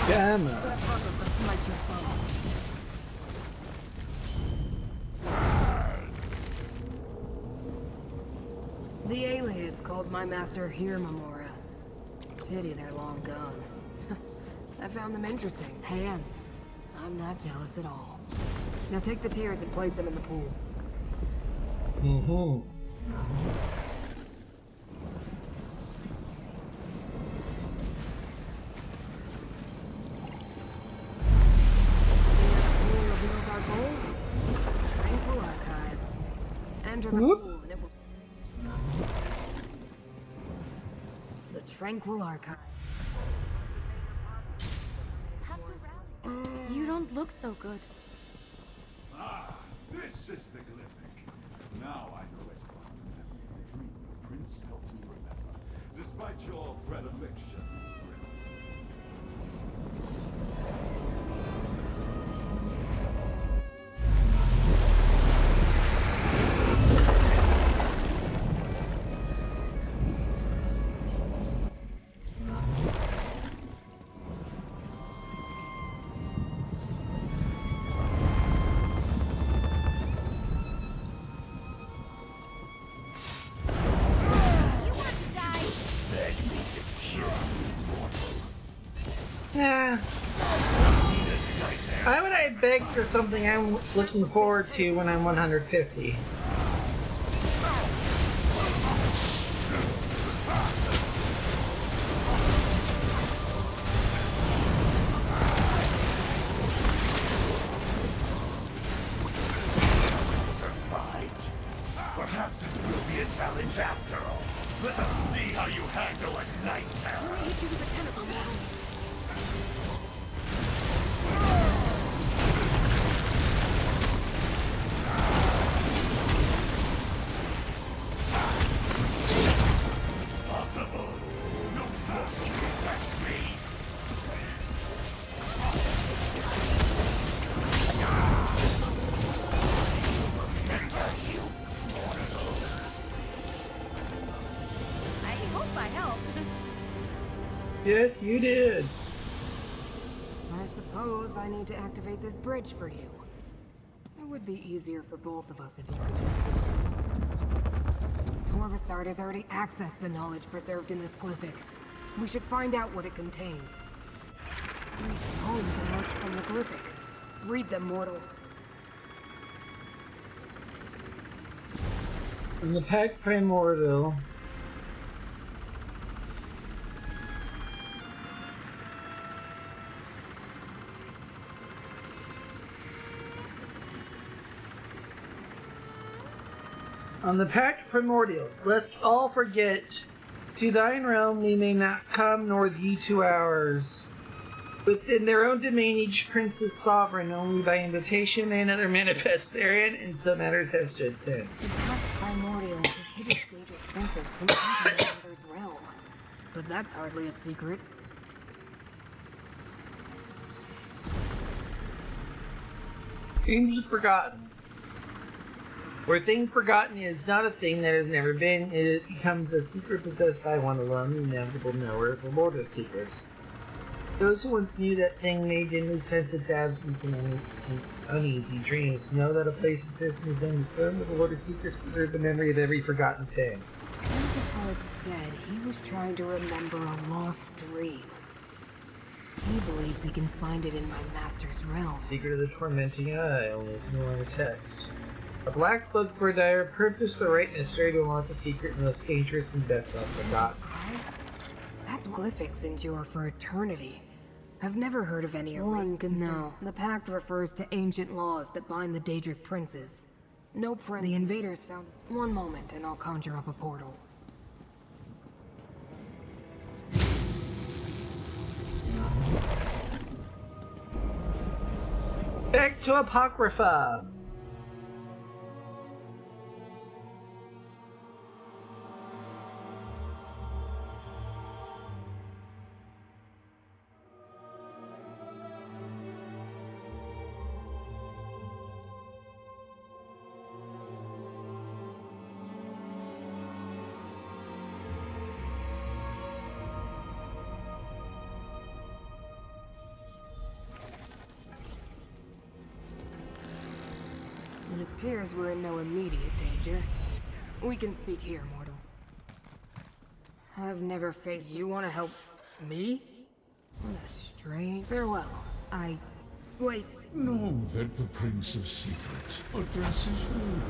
Gamma. The aliens called my master here, Memora. Pity they're long gone. I found them interesting. Hands. I'm not jealous at all. Now take the tears and place them in the pool. Mm-hmm. Reveals our goal. Tranquil archives. Enter the pool and it will... The Tranquil Archive. You don't look so good. Ah, this is the glyphic. Now I know it's fun. The dream the prince helped me remember. Despite your predilection, Nah. Why would I beg for something I'm looking forward to when I'm 150? Survived. Perhaps this will be a challenge after all. Let us see how you handle a nightmare. Let me hit you with a tentacle, mortal. Possible. No force can arrest me. Remember you, mortal. I hope I helped. Yes, you did. I suppose I need to activate this bridge for you. It would be easier for both of us if you could just... Corvusart has already accessed the knowledge preserved in this glyphic. We should find out what it contains. 3 tomes emerge from the glyphic. Read them, mortal. In the Pact Primordial, on the Pact Primordial, lest all forget, to thine realm we may not come, nor thee to ours. Within their own domain each prince is sovereign, only by invitation may another manifest therein, and so matters have stood since. The Pact Primordial prohibits dangerous princes from entering another's realm. But that's hardly a secret. Things forgotten. Where thing forgotten is not a thing that has never been, it becomes a secret possessed by one alone, the inevitable knower of the Lord of Secrets. Those who once knew that thing may dimly sense its absence in uneasy dreams, know that a place exists and is undiscerned, but the Lord of Secrets preserve the memory of every forgotten thing. Corvusart said he was trying to remember a lost dream. He believes he can find it in my master's realm. Secret of the Tormenting Eye, only a single line of text. A black book for a dire purpose, the right necessary to unlock the secret, most dangerous and best left forgotten. That's glyphics endure for eternity. I've never heard of any one concern. No, the pact refers to ancient laws that bind the Daedric princes. No prince. The invaders found... One moment and I'll conjure up a portal. Back to Apocrypha! It appears we're in no immediate danger. We can speak here, mortal. I've never faced... You want to help me? What a strange... Farewell. Wait. Know that the Prince of Secrets addresses you,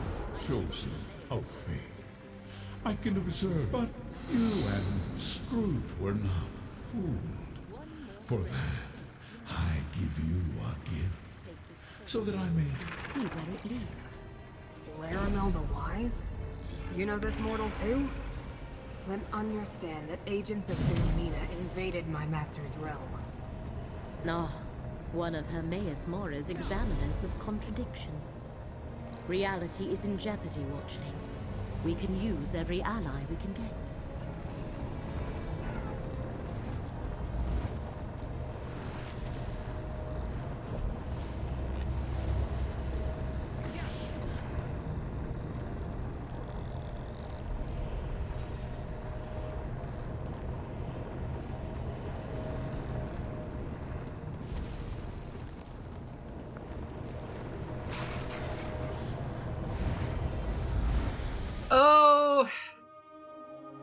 chosen of fate. I can observe, but you and Scrooge were not fooled. For that, I give you a gift, so that I may See where it leads. Laramel the Wise? You know this mortal too? Then understand that agents of Philomena invaded my master's realm. No, one of Hermaeus Mora's examiners of contradictions. Reality is in jeopardy, Watchling. We can use every ally we can get. Oh,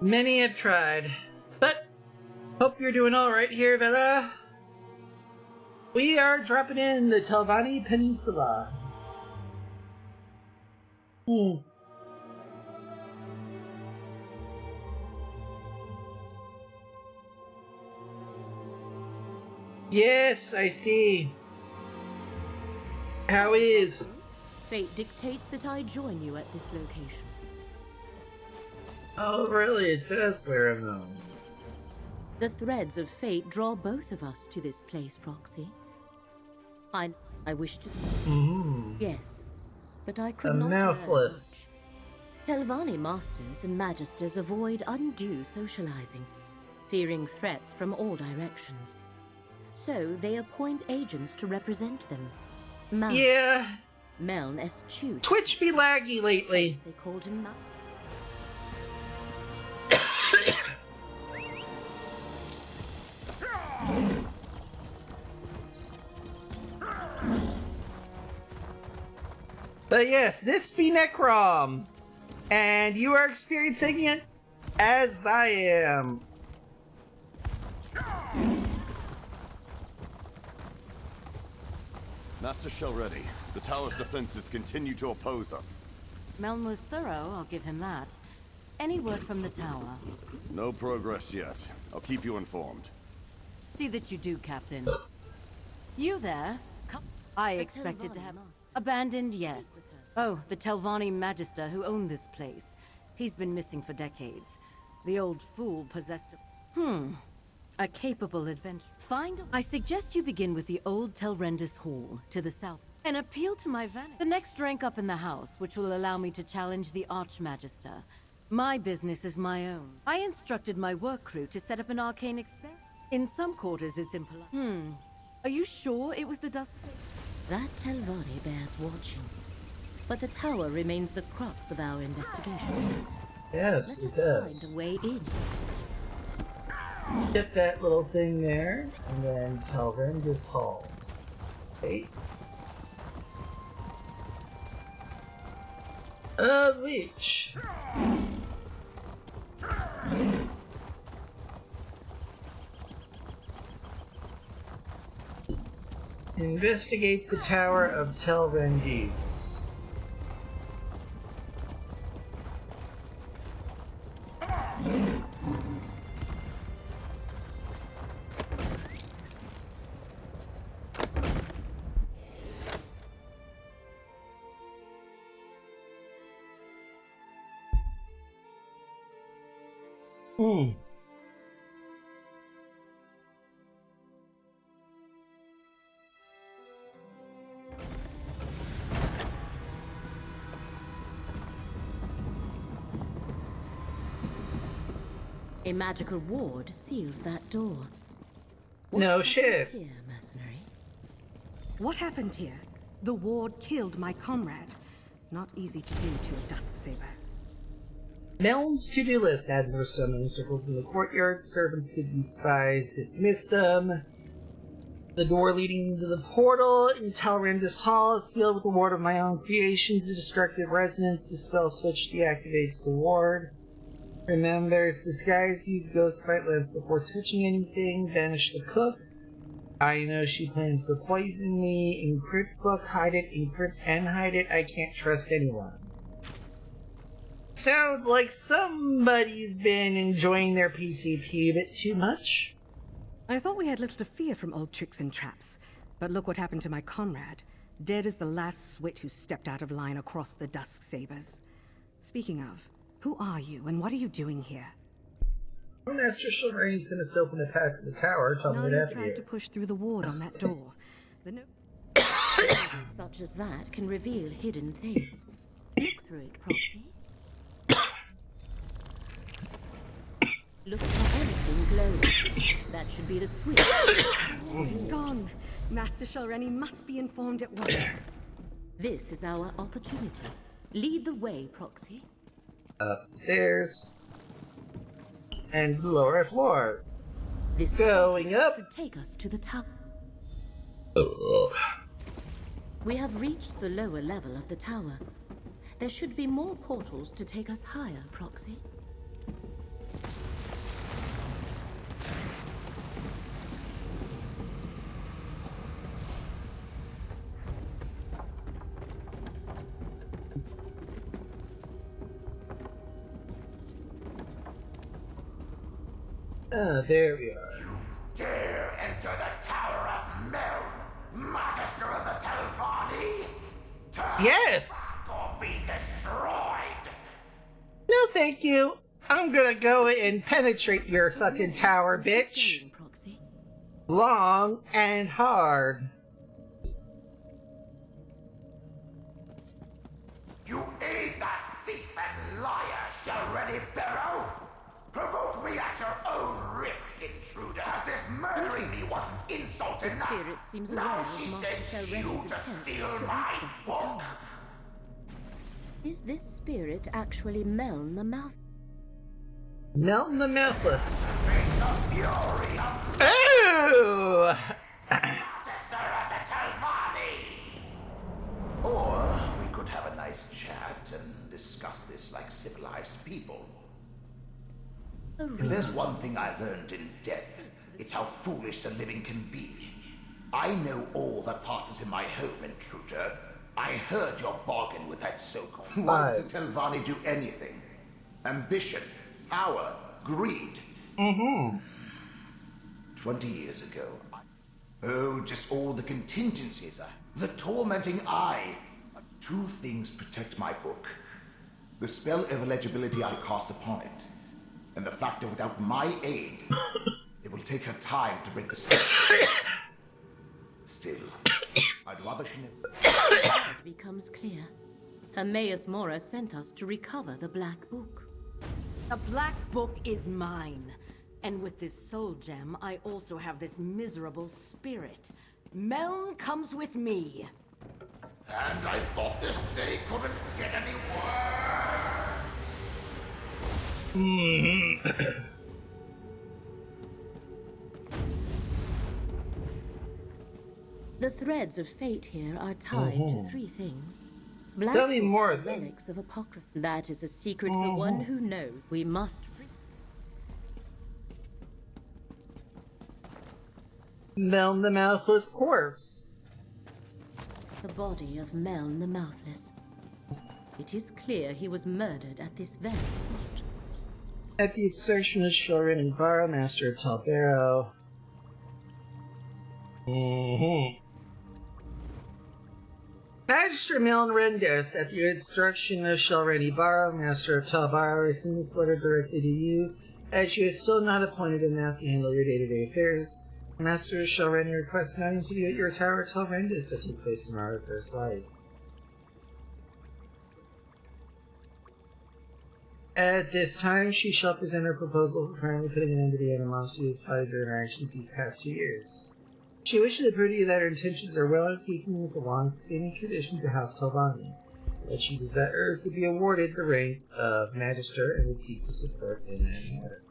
many have tried, but hope you're doing all right here, Vela. We are dropping in the Telvanni Peninsula. Yes, I see. How is? Fate dictates that I join you at this location. Oh, really? It does, Laramil. The threads of fate draw both of us to this place, Proxy. I wish to... Yes, but I could not... Mouthless. Telvanni masters and magisters avoid undue socializing, fearing threats from all directions. So they appoint agents to represent them. Yeah. Meln eschewed. Twitch be laggy lately. They called him Mal. But yes, this be Necrom, and you are experiencing it as I am. Master Shell ready. The tower's defenses continue to oppose us. Meln was thorough, I'll give him that. Any word from the tower? No progress yet. I'll keep you informed. See that you do, Captain. You there? I expected to have... Abandoned, yes. Oh, the Telvanni Magister who owned this place. He's been missing for decades. The old fool possessed a capable adventurer. I suggest you begin with the old Telrendis Hall, to the south, and appeal to my vanity. The next rank up in the house, which will allow me to challenge the Archmagister. My business is my own. I instructed my work crew to set up an arcane experiment. In some quarters, it's impolite. Are you sure it was the Dust? That Telvanni bears watching. But the tower remains the crux of our investigation. Yes, it does. Find a way in. Get that little thing there, and then Telrendis Hall. Okay. Reach. Investigate the Tower of Telrendis. A magical ward seals that door. No shit. Here, mercenary. What happened here? The ward killed my comrade. Not easy to do to a Dusksaber. Meln's to-do list had more summoning circles in the courtyard. Servants could be spies. Dismiss them. The door leading to the portal in Telrendis Hall is sealed with a ward of my own creations. A destructive resonance dispel switch deactivates the ward. Remembers disguise, use ghost sight lens before touching anything, banish the cook. I know she plans to poison me. Encrypt book, hide it, encrypt and hide it. I can't trust anyone. Sounds like somebody's been enjoying their PCP a bit too much. I thought we had little to fear from old tricks and traps, but look what happened to my comrade. Dead as the last swit who stepped out of line across the Dusksabers. Speaking of, who are you, and what are you doing here? Master Shilmarine sent us to open a path to the tower, told me Now to you're trying to push through the ward on that door. The Such as that can reveal hidden things. Look through it, Proxy. Look for anything glowing. That should be the switch. It's gone. Master Shalreni must be informed at once. This is our opportunity. Lead the way, Proxy. Up the stairs. And lower floor. This going up should take us to the top. We have reached the lower level of the tower. There should be more portals to take us higher, Proxy. Ah, there we are. You dare enter the Tower of Mel, Magister of the Telvanni? Yes! Or be destroyed! No, thank you. I'm gonna go and penetrate your fucking tower, bitch. Long and hard. You aid that thief and liar, Shalready Barrow? Provoke me at your own risk, intruder, as if murdering me wasn't insult enough. The spirit seems aware Now of she Master sends Shalready's you to attempt steal to my access the book. tower. Is this spirit actually Meln the Mouth? Meln the Mouthless. Fury of Ooh! Magister of the Telvanni! Or we could have a nice chat and discuss this like civilized people. If there's one thing I learned in death, it's how foolish the living can be. I know all that passes in my home, intruder. I heard your bargain with that so-called. Why does the Telvanni do anything? Ambition, power, greed. 20 years ago. Oh, just all the contingencies. The tormenting eye. Two things protect my book. The spell of illegibility I cast upon it. And the fact that without my aid, it will take her time to break the spell. Still, I'd rather she never... It becomes clear. Hermaeus Mora sent us to recover the Black Book. The Black Book is mine. And with this soul gem, I also have this miserable spirit. Meln comes with me. And I thought this day couldn't get any worse. The threads of fate here are tied to three things. Black Tell me books more and of them. relics of Apocrypha. That is a secret for one who knows. We must free. Meln the Mouthless corpse. The body of Meln the Mouthless. It is clear he was murdered at this very spot. At the insertion of Shorin and Vara, Master of Talbero. Magister Meln Rendos, at the instruction of Shalready Barrow, Master of Talbaro, I send this letter directly to you, as you have still not appointed a mouth to handle your day-to-day affairs. Master Shalready requests an outing for you at your tower, Telrendis, to take place tomorrow at first light. At this time, she shall present her proposal for finally putting an end to the animosity that has clouded her interactions these past 2 years. She wishes to prove to you that her intentions are well in keeping with the long-standing traditions of House Telvanni, that she desires to be awarded the rank of Magister and would seek for support in that matter.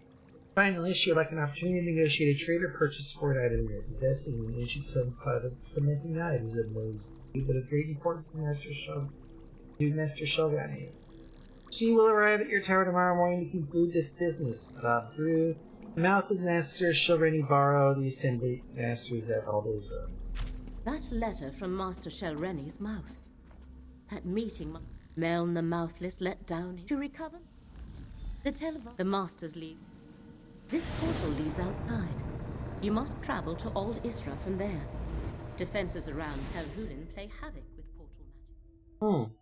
Finally, she would like an opportunity to negotiate a trade or purchase for an item you're possessing, an ancient tongue cloud of fermenting knives that knows but of great importance to Master Shalgani. She will arrive at your tower tomorrow morning to conclude this business. Bob Drew, the mouth of Master Shalready Barrow, the Assembly Masters at Aldoza. That letter from Master Shalreni's mouth. That meeting Meln the Mouthless let down to recover. The Masters leave. This portal leads outside. You must travel to Old Isra from there. Defenses around Tel Hulin play havoc with portal magic.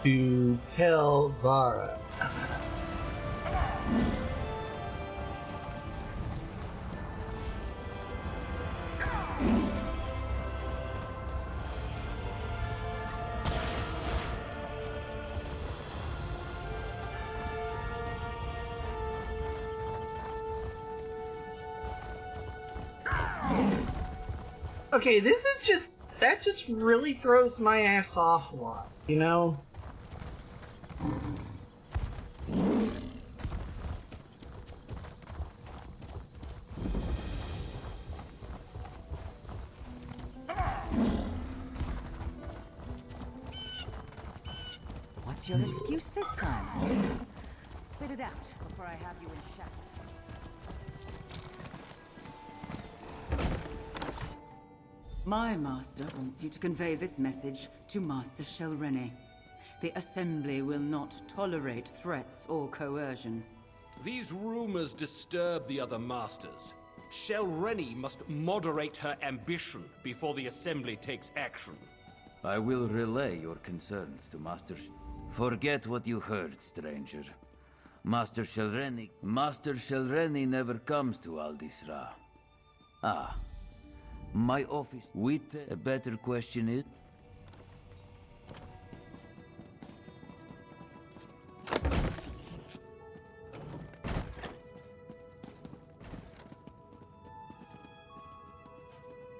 To tell Vara. Okay, this is just... That just really throws my ass off a lot, you know? What's your excuse this time? Spit it out before I have you in shackles. My master wants you to convey this message to Master Shelrene. The Assembly will not tolerate threats or coercion. These rumors disturb the other masters. Shelrene must moderate her ambition before the Assembly takes action. I will relay your concerns to Master Forget what you heard, stranger. Master Shelrene never comes to Aldisra. Ah. My office. A better question is...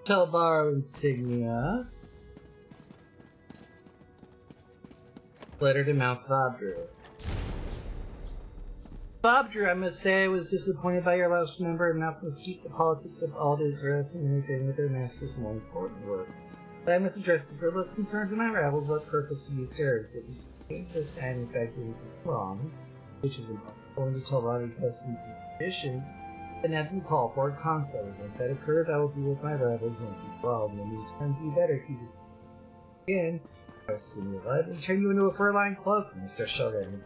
Telbaro insignia. Letter to Mount Bobdrew. Bobdrew, I must say I was disappointed by your last member and not to steep the politics of all Israel and interfering with their master's more important work. But I must address the frivolous concerns of my rebels. What purpose do you serve? If you insist and in fact is wrong, which is impossible to Telvanni customs and traditions, then have them call for a conclave. Once that occurs, I will deal with my rebels once and for all. In the meantime, it would be better if you just again, I will skin your blood and turn you into a fur-lined cloak, Mr. Shelrene.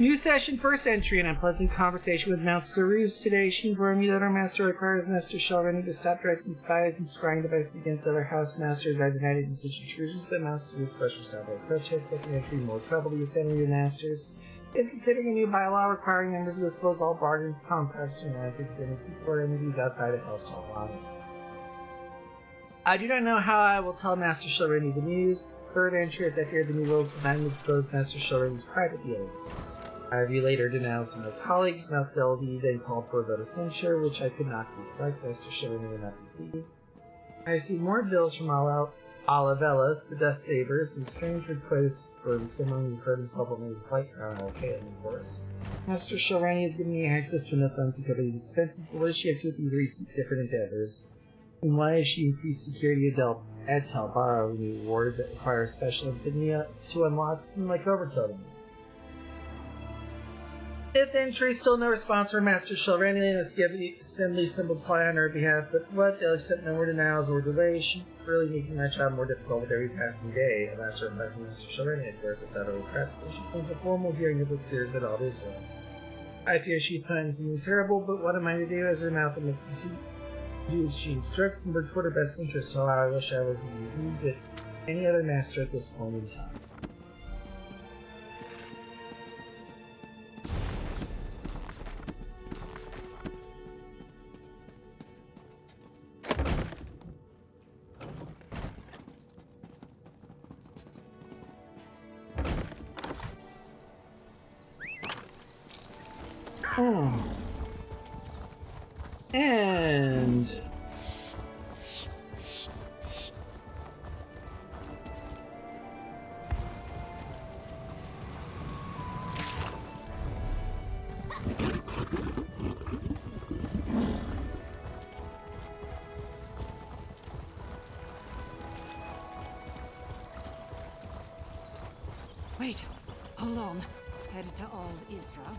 New session, first entry, an unpleasant conversation with Mount Saruz. Today, she informed me that our master requires Master Shelrene to stop directing spies and scrying devices against other house masters. I denied it in such intrusions, but Mount Saruz pressure south by protest. Second entry, more trouble. The Assembly of Masters is considering a new bylaw requiring members to disclose all bargains, compacts, and alliances and people or entities outside of Hellstal Lana. I do not know how I will tell Master Shelrene the news. Third entry, as I fear the new rules designed to expose Master Shelrene's private dealings. I relayed her denounced to my colleagues. Mount Delvey then called for a vote of censure, which I could not reflect. Master Shelrene would not be pleased. I received more bills from Alavelas, the Dust Sabers, and strange requests from someone who heard himself on his light crown or Caitlin, of course. Master Shelrene has given me access to enough funds to cover these expenses, but what does she have to do with these recent different endeavors? And why has she increased security at Telbaro new wards that require special insignia to unlock seem like overkill to me? Fifth entry, still no response from Master Shelrene. Let's give the Assembly some reply on her behalf, but what? They'll accept no more denials or delays. She's really making my job more difficult with every passing day. A last reply from Master Shelrene, of course, it's utterly practical. She plans a formal hearing of her peers at all Israel. I fear she's planning something terrible, but what am I to do as her mouth must continue to do as she instructs and work toward her best interest? Oh, I wish I was in league with any other master at this point in time. And Wait, hold on. Headed to all Israel.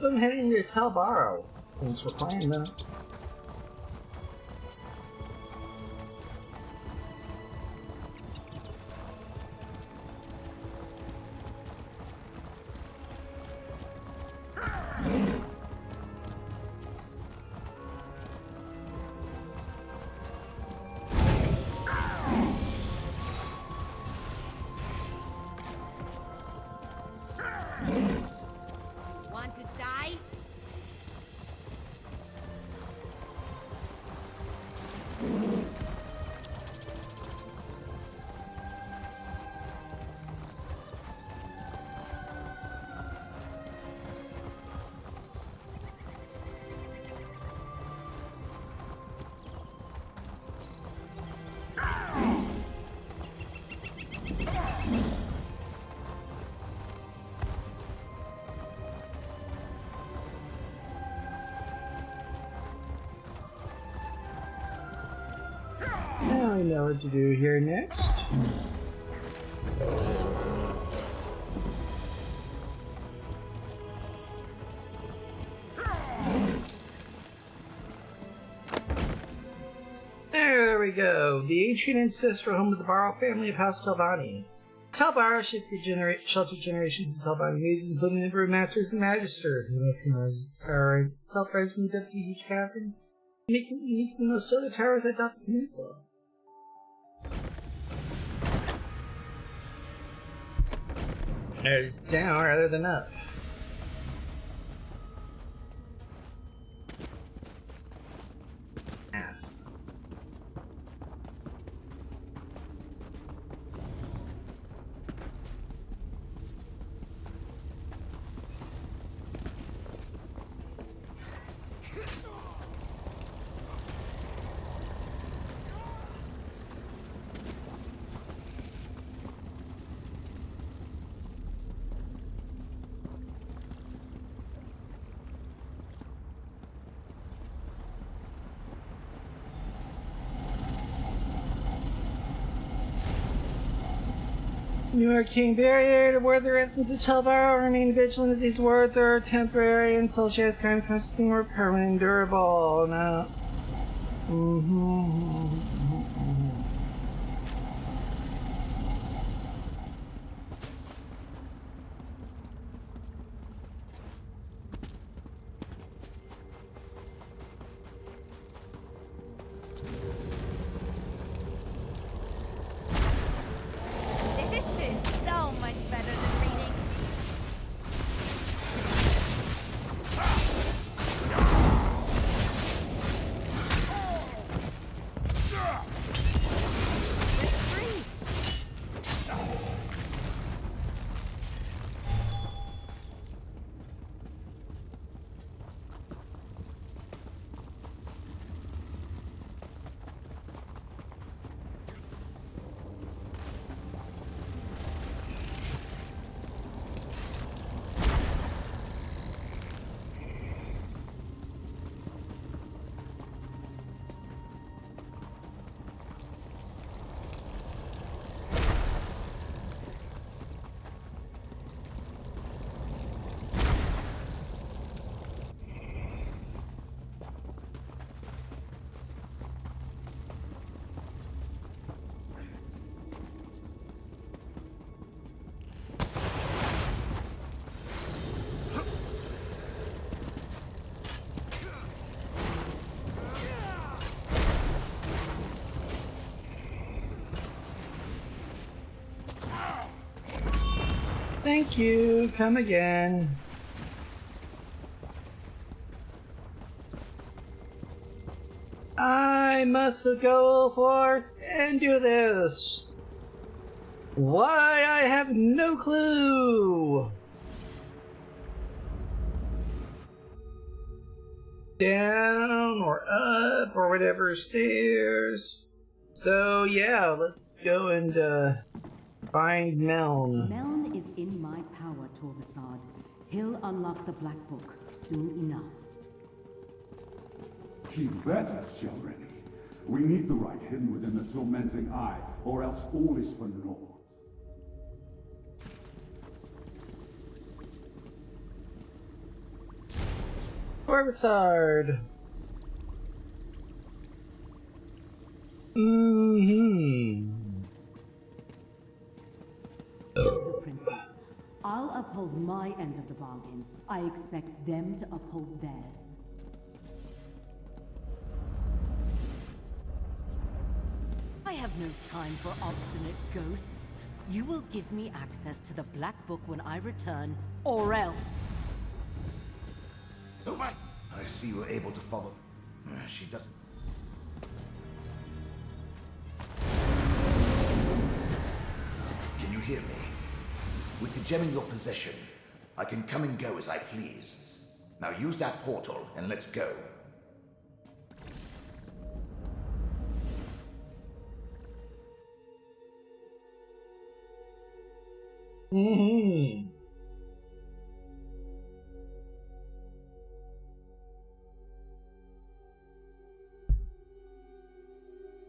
I'm heading to Telbaro. Thanks for playing, though. we know what to do here next. There we go. The ancient ancestral home of the Barrow family of House Telvanni. Barrow sheltered generations of Telvanni mages, including the brewmasters and magisters. The most power itself rises from the depths of a huge cavern, making it unique from those solar towers that dot the peninsula. It's down rather than up. You are King Barrier to ward the residents of Telvar. Remain vigilant as these wards are temporary until she has time to become something more permanent and durable. No. Thank you. Come again. I must go forth and do this. Why, I have no clue. Down or up or whatever stairs. So yeah, let's go and find Meln. Meln is in my power, Torvasad. He'll unlock the Black Book soon enough. Keep better, Shelrenny. We need the right hidden within the tormenting eye, or else all is for naught. Torvasad. Princess, I'll uphold my end of the bargain. I expect them to uphold theirs. I have no time for obstinate ghosts. You will give me access to the Black Book when I return, or else. Oh my! I see you were able to follow. She doesn't. Can you hear me? With the gem in your possession, I can come and go as I please. Now use that portal and let's go.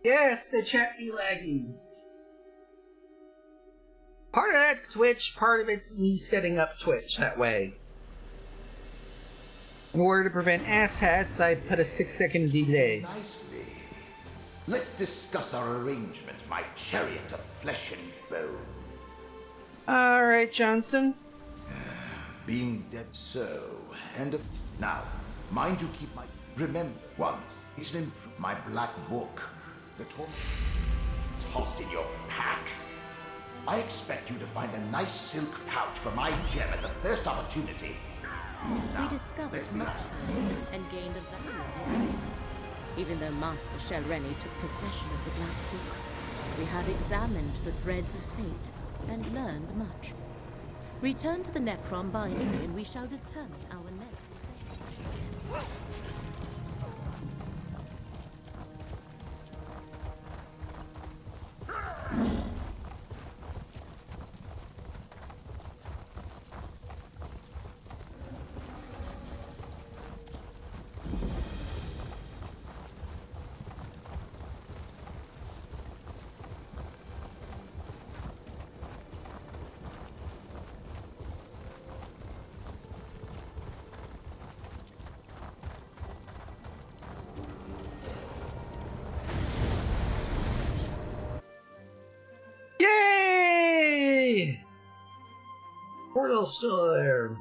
Yes, the chat be lagging. Part of that's Twitch, part of it's me setting up Twitch that way. In order to prevent asshats, I put a 6-second delay. Nicely. Let's discuss our arrangement, my chariot of flesh and bone. Alright, Johnson. Being dead so, and now, mind you keep my... Remember, once, it's an my black book, the torn tossed in your pack. I expect you to find a nice silk pouch for my gem at the first opportunity. We discovered much and gained a valuable. Even though Master Shelreni took possession of the Black Book, we have examined the threads of fate and learned much. Return to the Necrom binding and we shall determine our next. Yay! Portal's still there.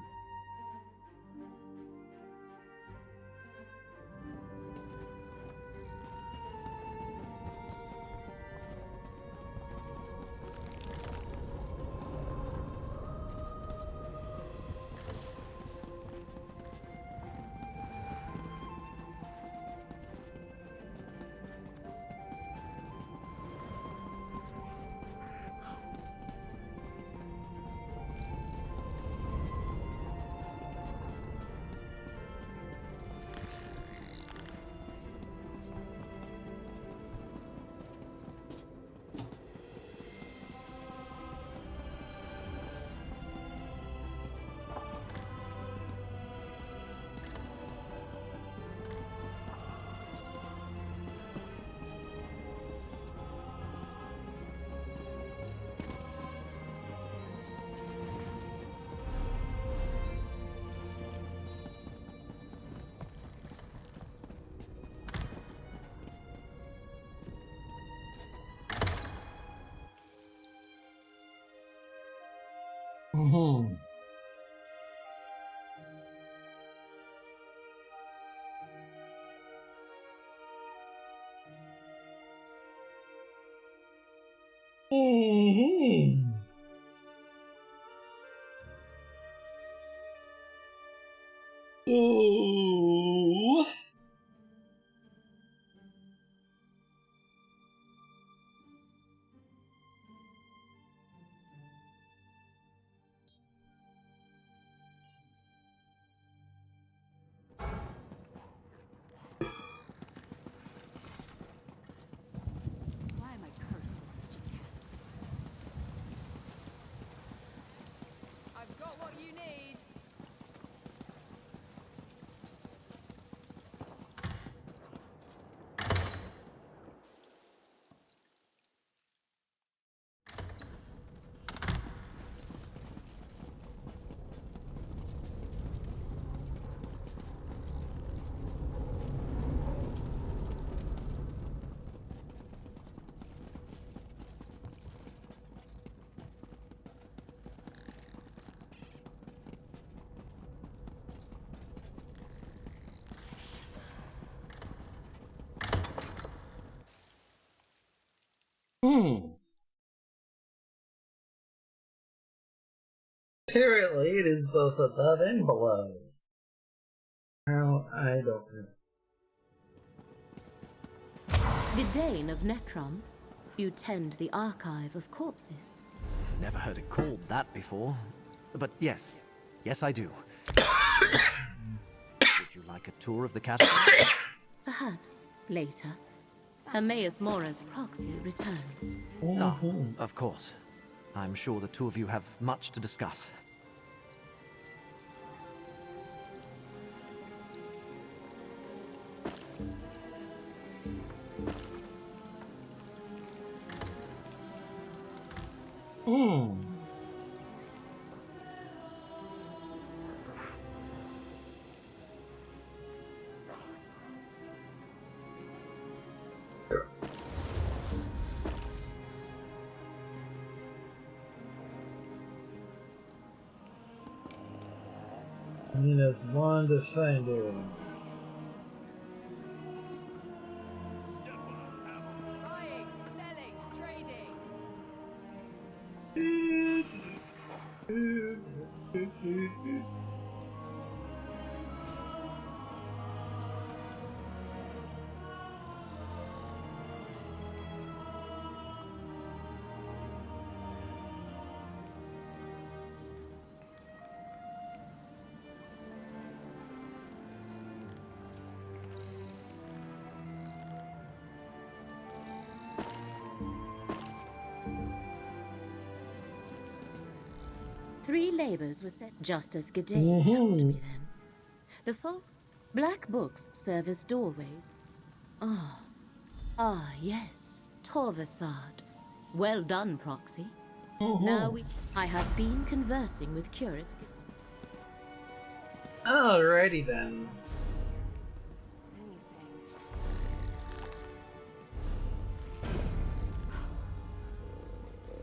Mm-hmm. Mm-hmm. Ooh. Why am I cursed with such a task? I've got what you need. Apparently, it is both above and below. How? I don't know. Gedane of Necrom, you tend the archive of corpses. Never heard it called that before. But yes, yes I do. Would you like a tour of the catacomb? Perhaps later. Hermaeus Mora's proxy returns. Ah, of course. I'm sure the two of you have much to discuss. And there's one defender. Buying, selling, trading. Three labors were set just as G'day told me then. The black books serve as doorways. Yes, Torvasad. Well done, Proxy. Now I have been conversing with Curate. Alrighty then.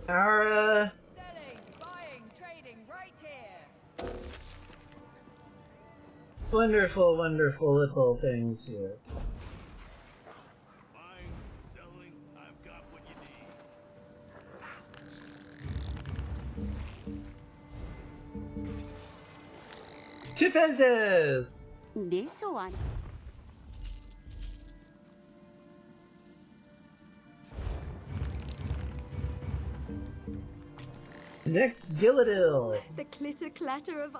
Our Selling, buying, trading, right here. wonderful, wonderful little things here. Buying, selling, I've got what you need. 2 pesos! This one. Next, Gilladil. The clitter clatter of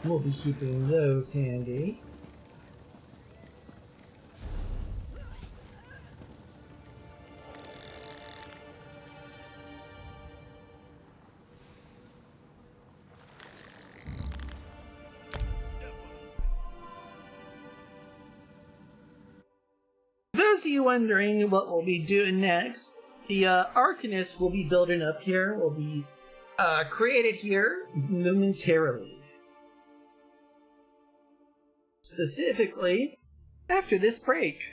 We'll be keeping those handy. Those of you wondering what we'll be doing next, the Arcanist will be building up here, will be created here momentarily. Specifically, after this break.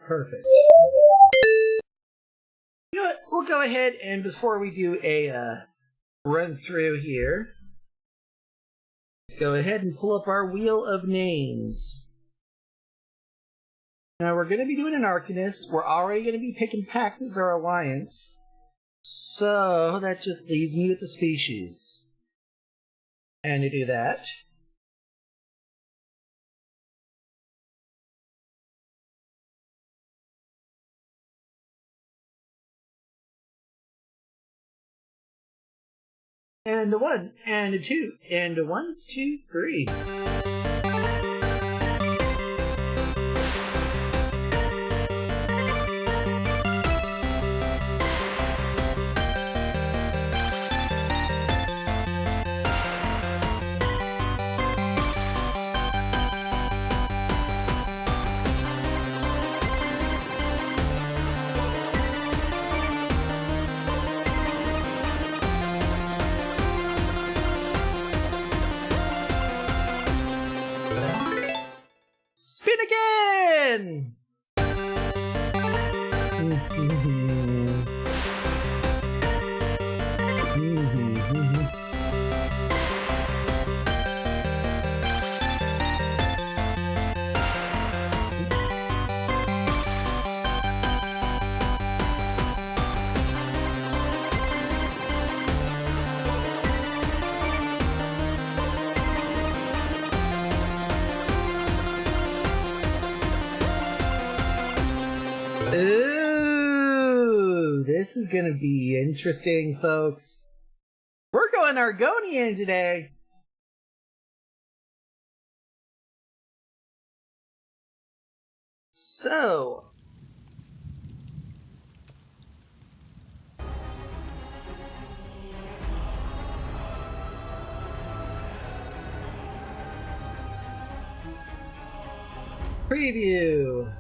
Perfect. You know what? We'll go ahead and before we do a run through here, let's go ahead and pull up our wheel of names. Now we're going to be doing an Arcanist. We're already going to be picking Pact as our alliance. So that just leaves me with the species. And to do that, and a 1, and a 2, and a 1, 2, 3. in! Ooh, this is gonna be interesting, folks. We're going Argonian today. So, preview.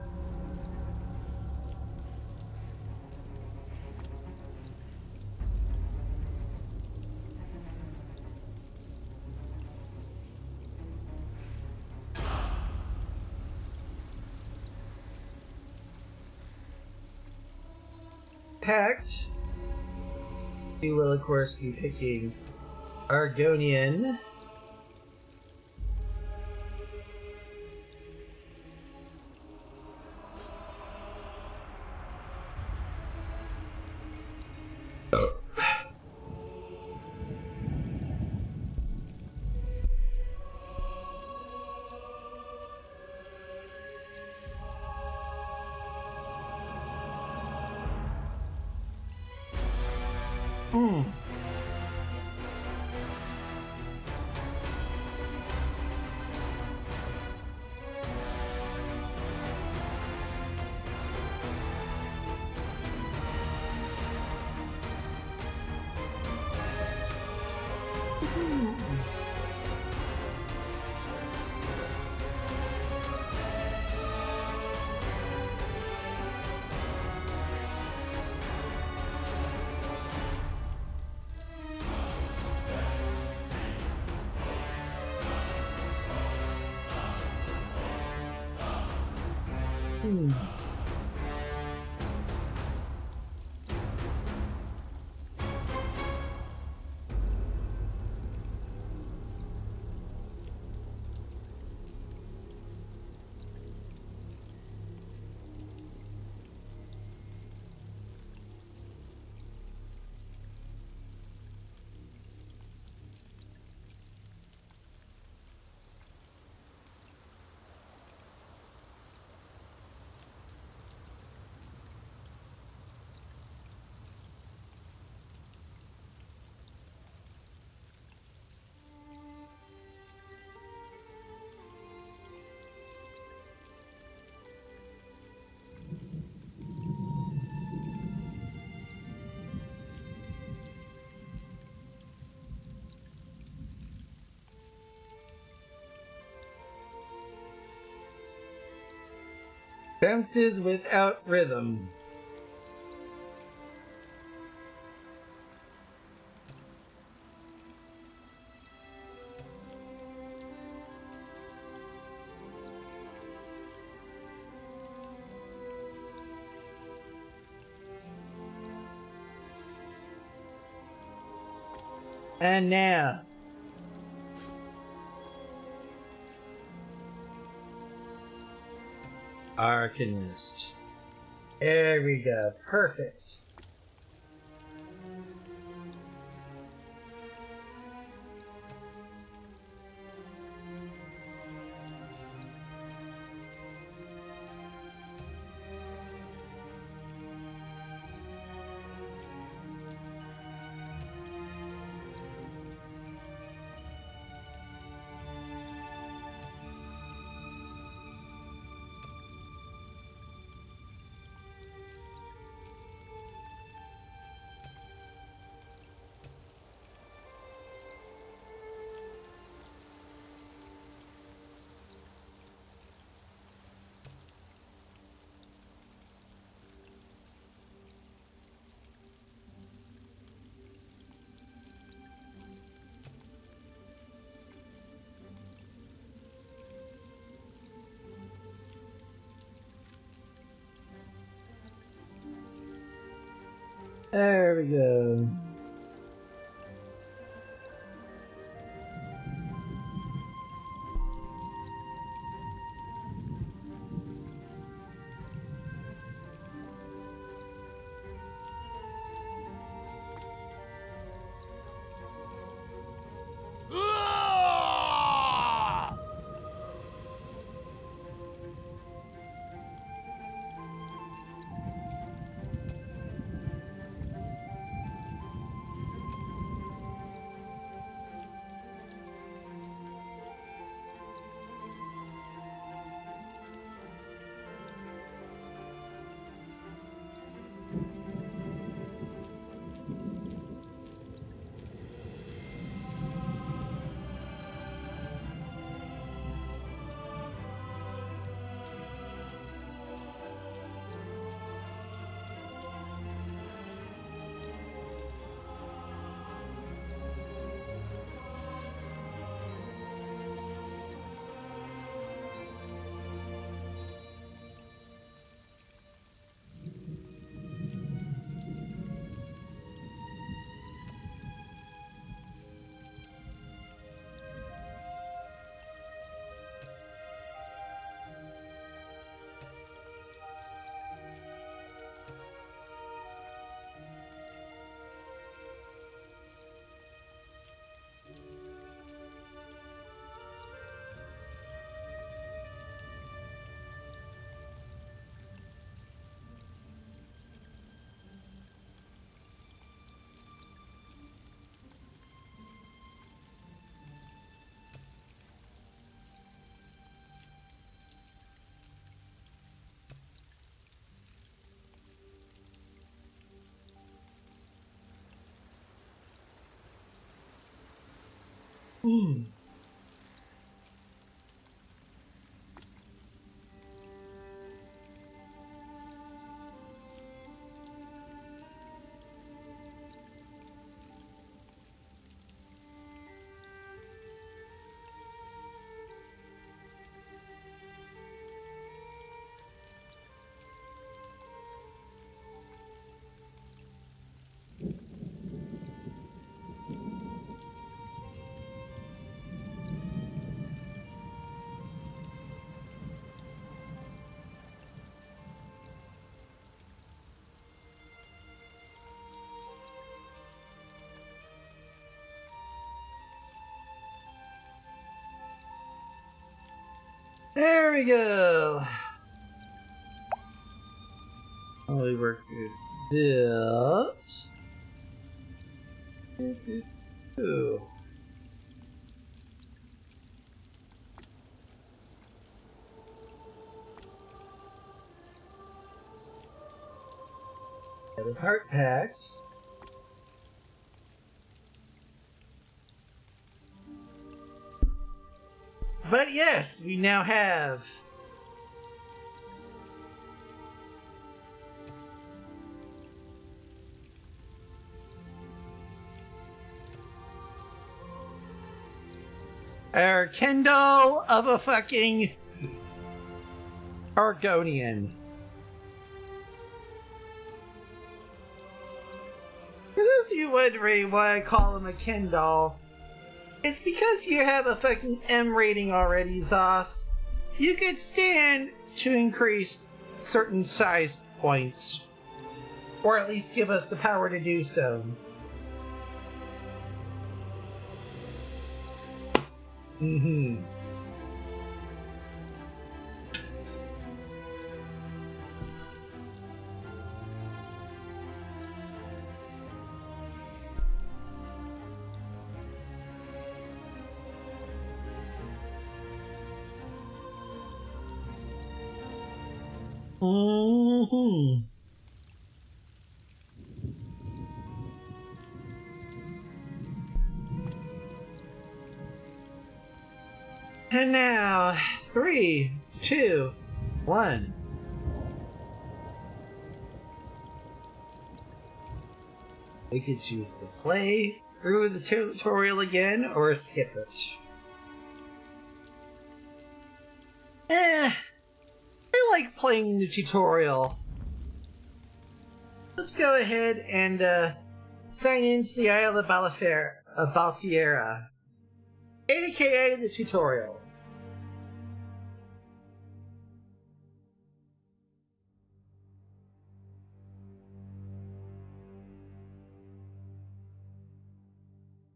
Pact. We will, of course, be picking Argonian. Dances without rhythm. And now, Arcanist. There we go. Perfect. There we go. There we go. While we work through this. Ooh. Got a heart packed. But yes, we now have our Kendall of a fucking Argonian. For those of you wondering why I call him a Kendall, it's because you have a fucking M rating already, Zos. You could stand to increase certain size points. Or at least give us the power to do so. Mm-hmm. Mm-hmm. And now, 3, 2, 1. We could choose to play through the tutorial again or skip it. I like playing the tutorial. Let's go ahead and sign into the Isle of Balfiera, aka the tutorial.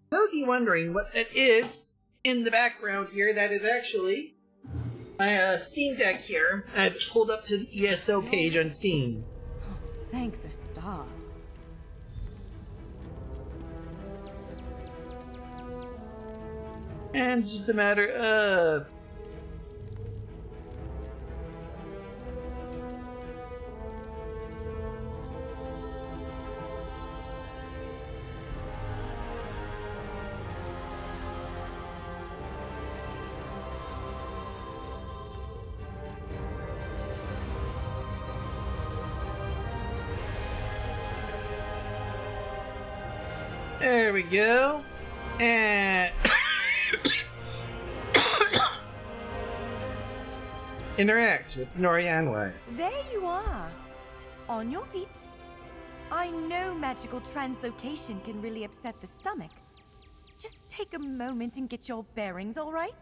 Those of you wondering what that is in the background here, that is actually my Steam Deck here. I've pulled up to the ESO page on Steam. Thank the stars. And it's just a matter of... There we go. And interact with Norianway. There you are. On your feet. I know magical translocation can really upset the stomach. Just take a moment and get your bearings, all right?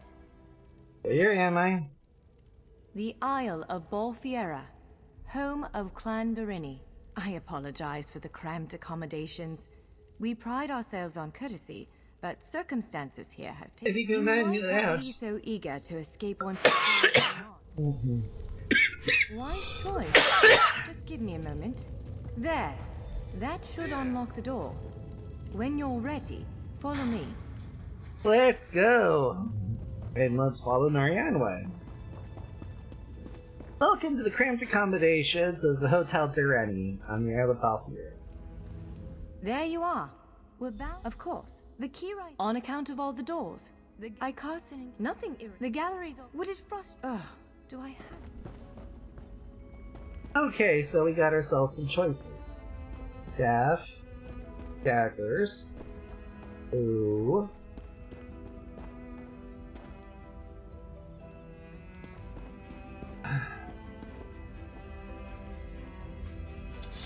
Here am I. The Isle of Balfiera, home of Clan Barini. I apologize for the cramped accommodations. We pride ourselves on courtesy, but circumstances here have taken... If you can manage that. Be so eager to escape once... Wise choice. Just give me a moment. There. That should unlock the door. When you're ready, follow me. Let's go. And let's follow Norianway. Welcome to the cramped accommodations of the Hotel Durrani on the Isle of Balfiera. There you are. We're bound. Of course. The key right. On account of all the doors. I cast nothing. The galleries. Would it frost? Ugh. Do I have? Okay, so we got ourselves some choices. Staff. Daggers. Ooh.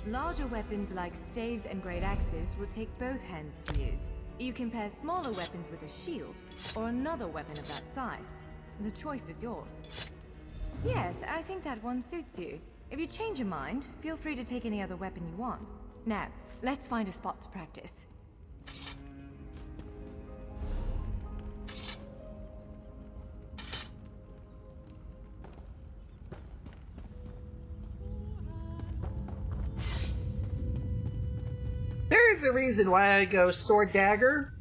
Larger weapons like staves and great axes will take both hands to use. You can pair smaller weapons with a shield, or another weapon of that size. The choice is yours. Yes, I think that one suits you. If you change your mind, feel free to take any other weapon you want. Now, let's find a spot to practice. There is a reason why I go sword dagger.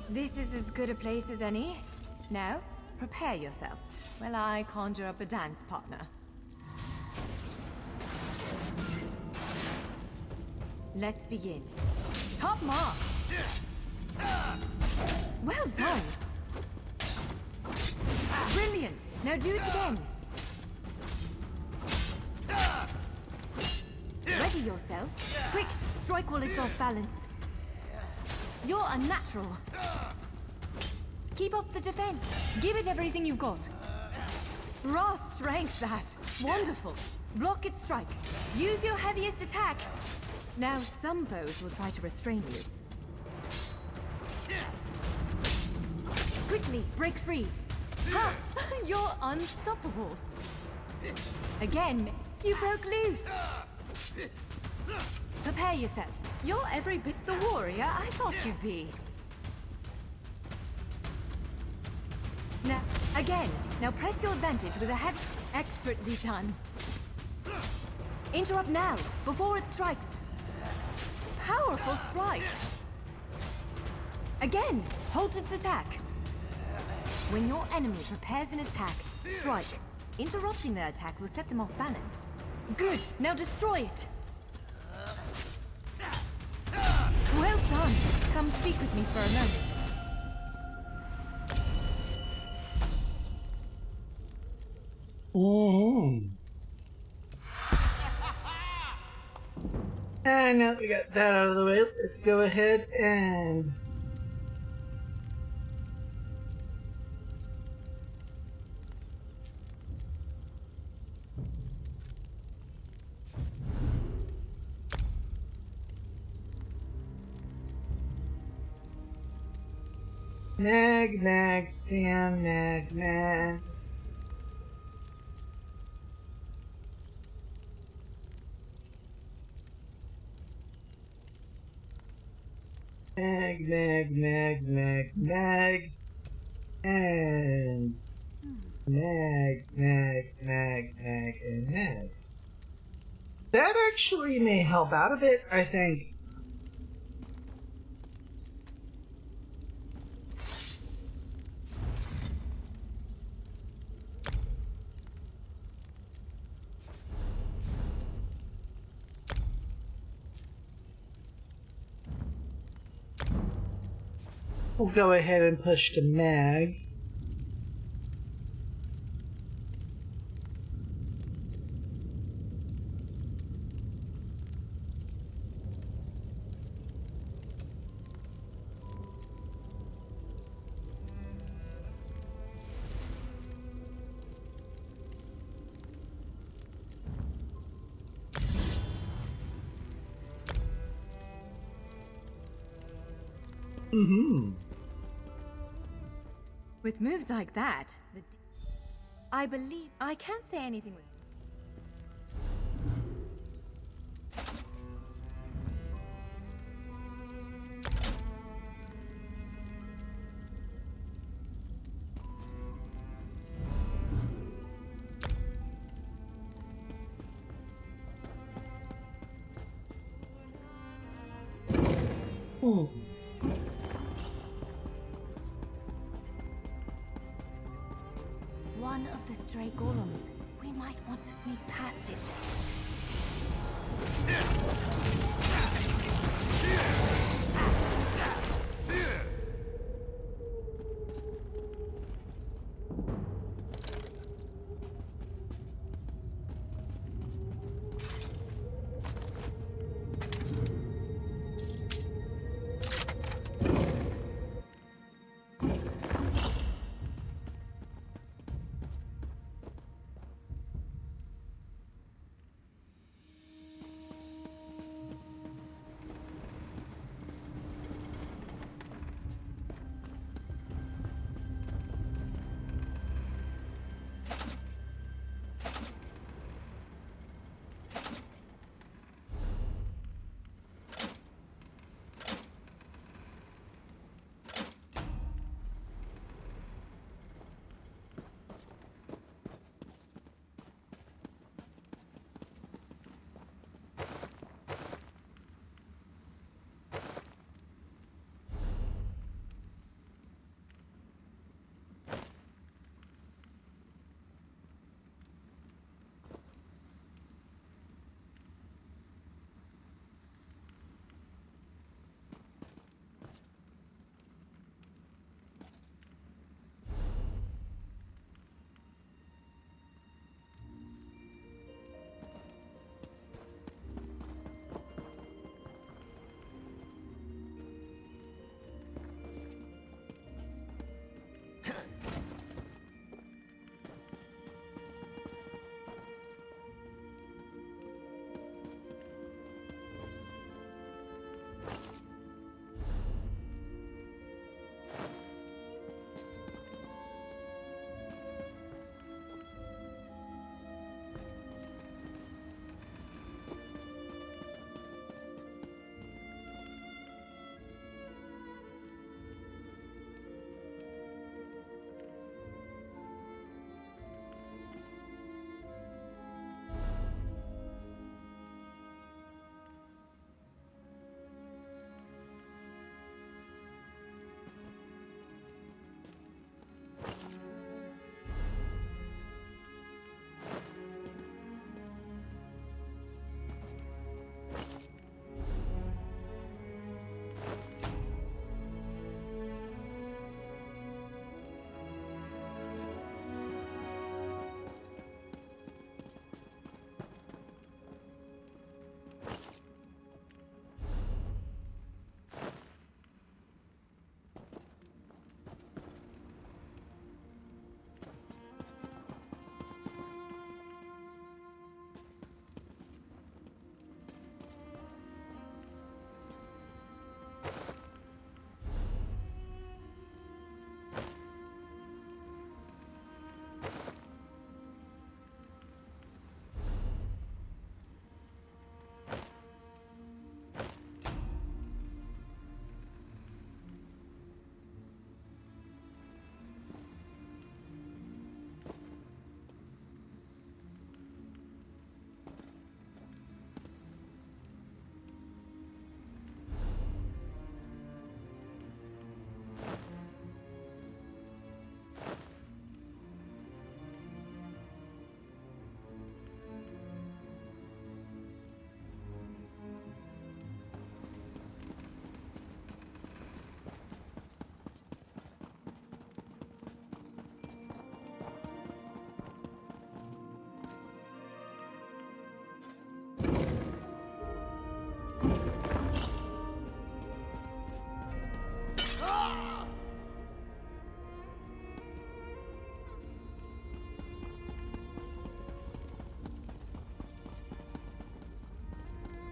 This is as good a place as any. Now, prepare yourself while I conjure up a dance partner. Let's begin. Top mark! Well done! Brilliant! Now do it again! Ready yourself. Quick! Strike while it's off balance. You're unnatural. Keep up the defense. Give it everything you've got. Raw strength, that. Wonderful. Block its strike. Use your heaviest attack. Now some foes will try to restrain you. Quickly, break free. Ha! You're unstoppable. Again, you broke loose. Prepare yourself. You're every bit the warrior I thought you'd be. Now, again. Now press your advantage with a head. Expertly done. Interrupt now, before it strikes. Powerful strike. Again, hold its attack. When your enemy prepares an attack, strike. Interrupting their attack will set them off balance. Good, now destroy it. Well done. Come speak with me for a moment. And now that we got that out of the way, let's go ahead and Nag, nag, stand, nag, nag. Nag, nag, nag, nag, nag. And nag, nag, nag, nag, and nag. That actually may help out a bit, I think. We'll go ahead and push to Mag. With moves like that, I believe I can't say anything with. One of the stray golems. We might want to sneak past it.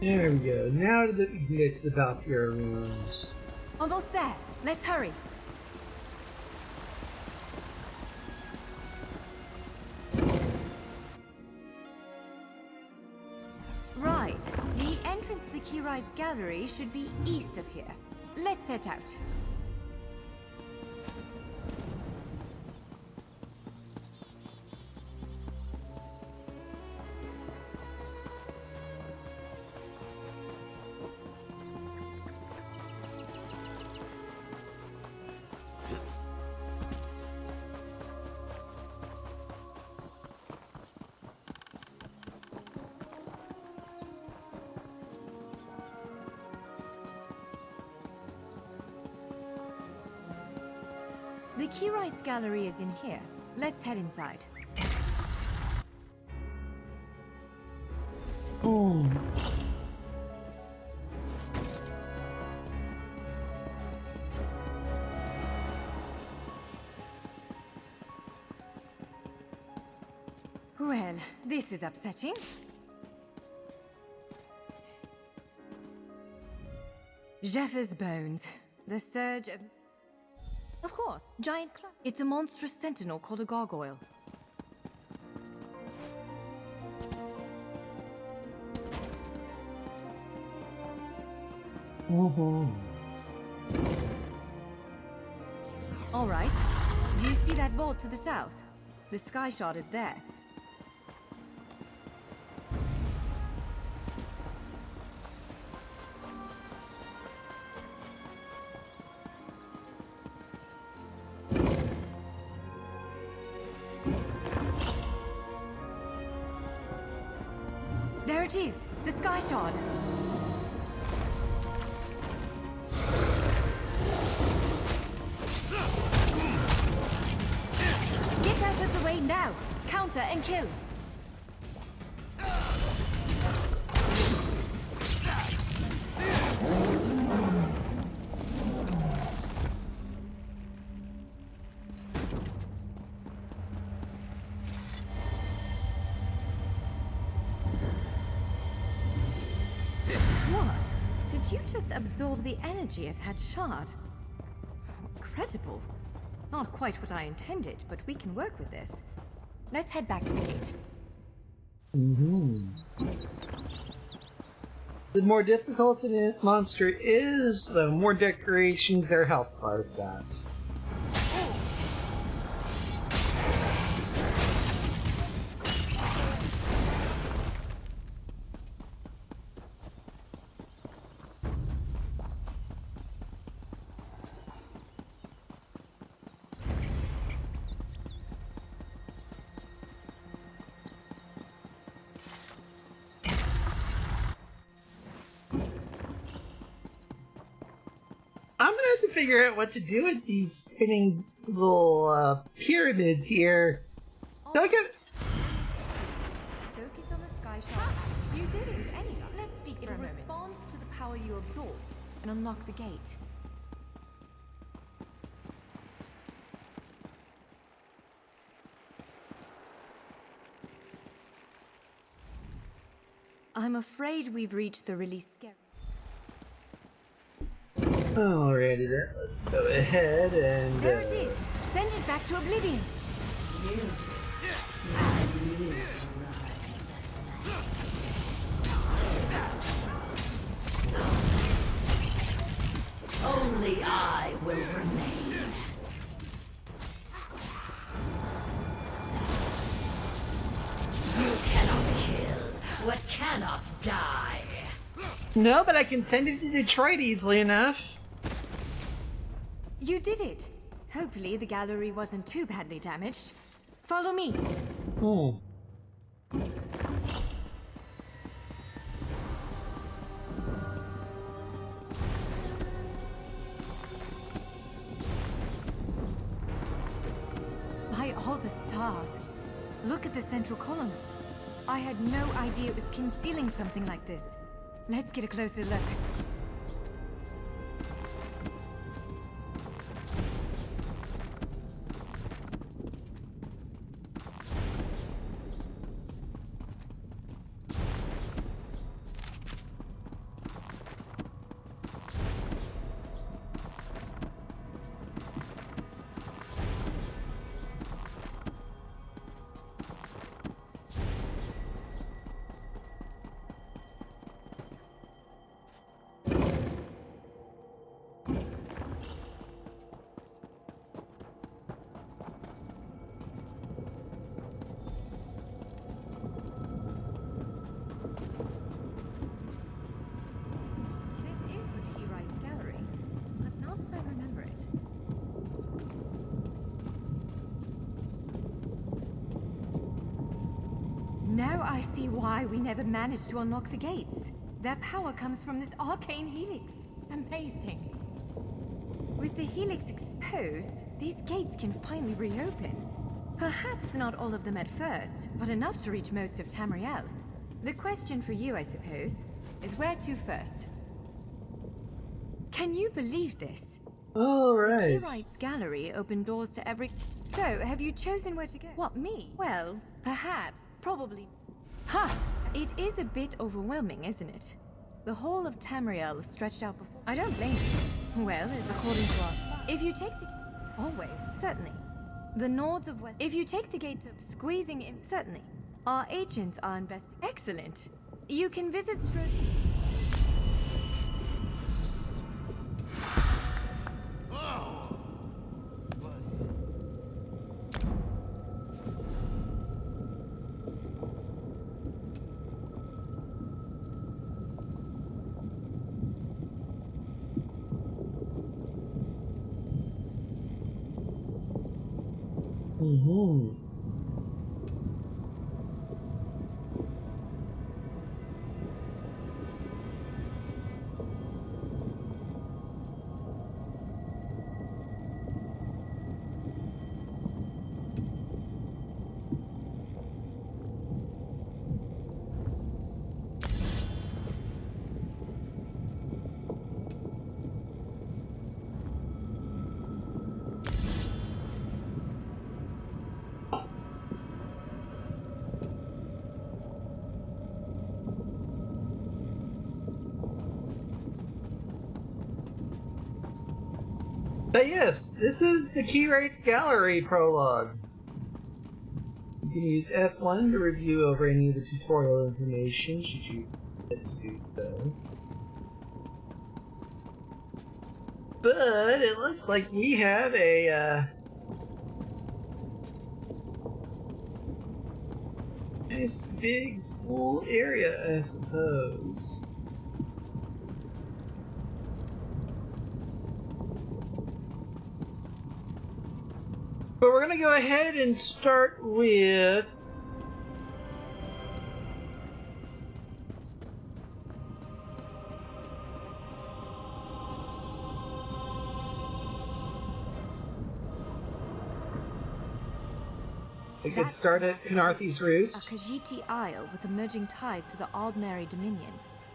There we go. Now that we can get to the Balthier rooms. Almost there. Let's hurry. Right. The entrance to the Keyride's gallery should be east of here. Let's head out. The Keyride's gallery is in here. Let's head inside. Oh. Well, this is upsetting. Jeffers' bones. The surge of... Of course, giant club. It's a monstrous sentinel called a gargoyle. All right. Do you see that vault to the south? The sky shard is there. There it is, the sky shard. Get out of the way now. Counter and kill. What? Did you just absorb the energy of that shard? Incredible. Not quite what I intended, but we can work with this. Let's head back to the gate. The more difficult a monster is, the more decorations their health bar's got. I'm gonna have to figure out what to do with these spinning little pyramids here. Look at. Focus on the sky shard. You did it. Let's speak for a moment. It'll respond to the power you absorbed and unlock the gate. I'm afraid we've reached the really scary. Alrighty then, let's go ahead and... There it is! Send it back to oblivion! Only I will remain. You cannot kill what cannot die. No, but I can send it to Detroit easily enough. You did it! Hopefully the gallery wasn't too badly damaged. Follow me! Oh. By all the stars! Look at the central column. I had no idea it was concealing something like this. Let's get a closer look. I see why we never managed to unlock the gates. Their power comes from this arcane helix. Amazing. With the helix exposed, these gates can finally reopen. Perhaps not all of them at first, but enough to reach most of Tamriel. The question for you, I suppose, is where to first? Can you believe this? All right. The Keyrights Gallery opened doors to every... So, have you chosen where to go? What, me? Well, perhaps, probably... Ha! It is a bit overwhelming, isn't it? The whole of Tamriel is stretched out before... I don't blame you. Well, it's according to us. If you take the... Always, certainly. The Nords of West... If you take the gate of squeezing in... Certainly. Our agents are investing... Excellent. You can visit... But yes, this is the Keyrights Gallery prologue. You can use F1 to review over any of the tutorial information, should you do so. But it looks like we have a nice big full area, I suppose. But we're gonna go ahead and start with we get started at Canarthy's Roost. A Khajiiti Isle with emerging ties to the Aldmeri Dominion.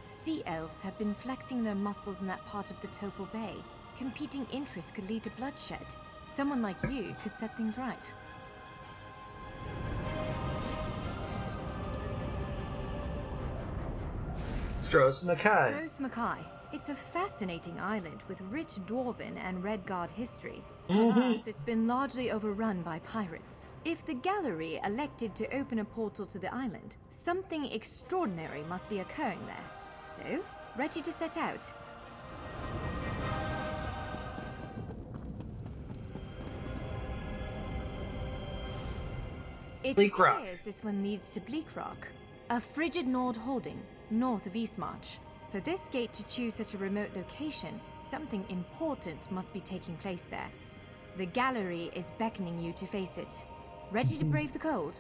Sea elves have been flexing their muscles in that part of the Topal Bay. Competing interests could lead to bloodshed. Someone like you could set things right. Stros Mackay. Stros Mackay. It's a fascinating island with rich Dwarven and Red Guard history. Mm-hmm. Alas, it's been largely overrun by pirates. If the gallery elected to open a portal to the island, something extraordinary must be occurring there. So, ready to set out? It Bleak Rock. appears this one leads to Bleak Rock, a frigid Nord holding, north of Eastmarch. For this gate to choose such a remote location, something important must be taking place there. The gallery is beckoning you to face it. Ready to brave the cold?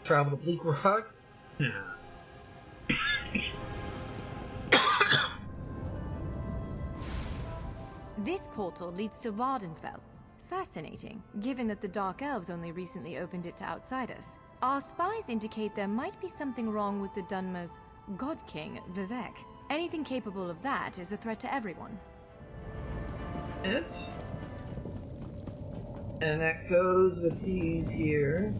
Travel to Bleak Rock? This portal leads to Vardenfell. Fascinating, given that the Dark Elves only recently opened it to outsiders. Our spies indicate there might be something wrong with the Dunmer's God King, Vivek. Anything capable of that is a threat to everyone. Yep. And that goes with these here.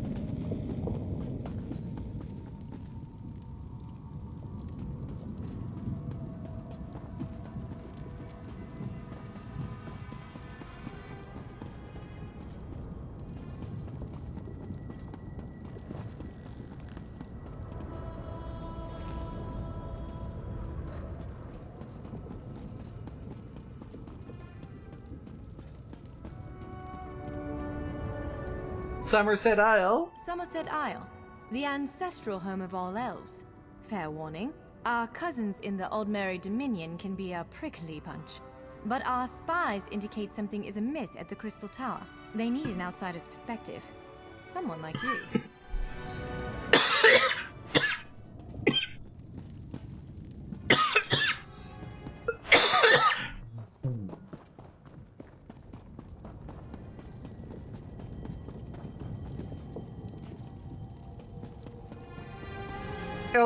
Somerset Isle. Somerset Isle, the ancestral home of all elves. Fair warning, our cousins in the Aldmeri Dominion can be a prickly bunch. But our spies indicate something is amiss at the Crystal Tower. They need an outsider's perspective. Someone like you.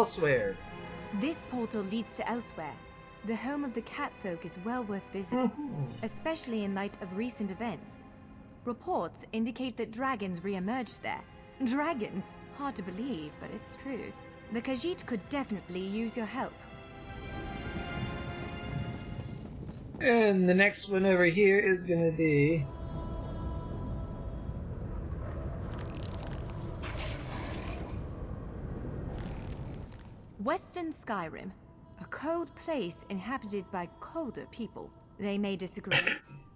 elsewhere. This portal leads to elsewhere. The home of the catfolk is well worth visiting, especially in light of recent events. Reports indicate that dragons re-emerged there. Dragons? Hard to believe, but it's true. The Khajiit could definitely use your help. And the next one over here is gonna be... Western Skyrim. A cold place inhabited by colder people. They may disagree,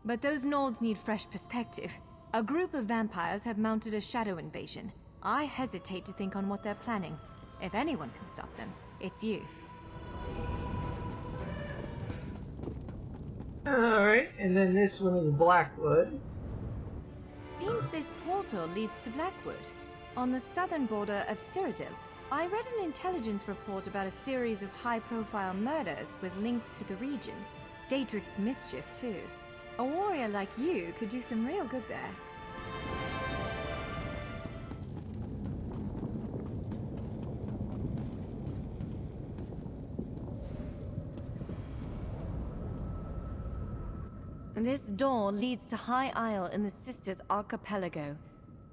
but those Nords need fresh perspective. A group of vampires have mounted a shadow invasion. I hesitate to think on what they're planning. If anyone can stop them, it's you. Alright, and then this one is Blackwood. Seems this portal leads to Blackwood, on the southern border of Cyrodiil. I read an intelligence report about a series of high-profile murders with links to the region. Daedric mischief, too. A warrior like you could do some real good there. This door leads to High Isle in the Sisters Archipelago.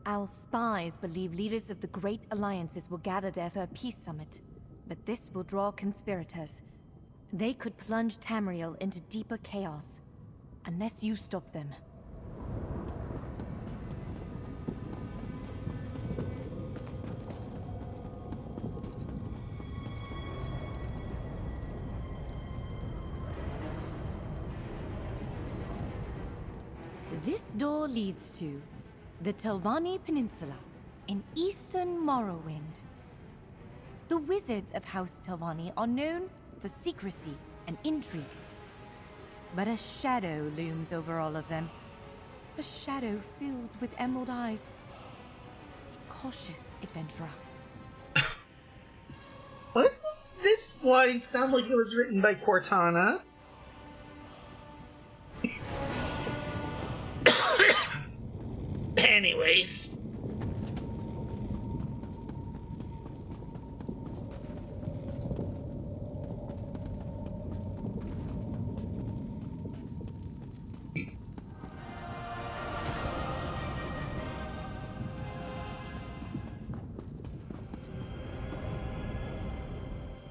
Our spies believe leaders of the Great Alliances will gather there for a peace summit. But this will draw conspirators. They could plunge Tamriel into deeper chaos. Unless you stop them. This door leads to the Telvanni Peninsula in eastern Morrowind. The wizards of House Telvanni are known for secrecy and intrigue. But a shadow looms over all of them. A shadow filled with emerald eyes. Be cautious, adventurer. What does this line sound like it was written by Cortana? Anyways.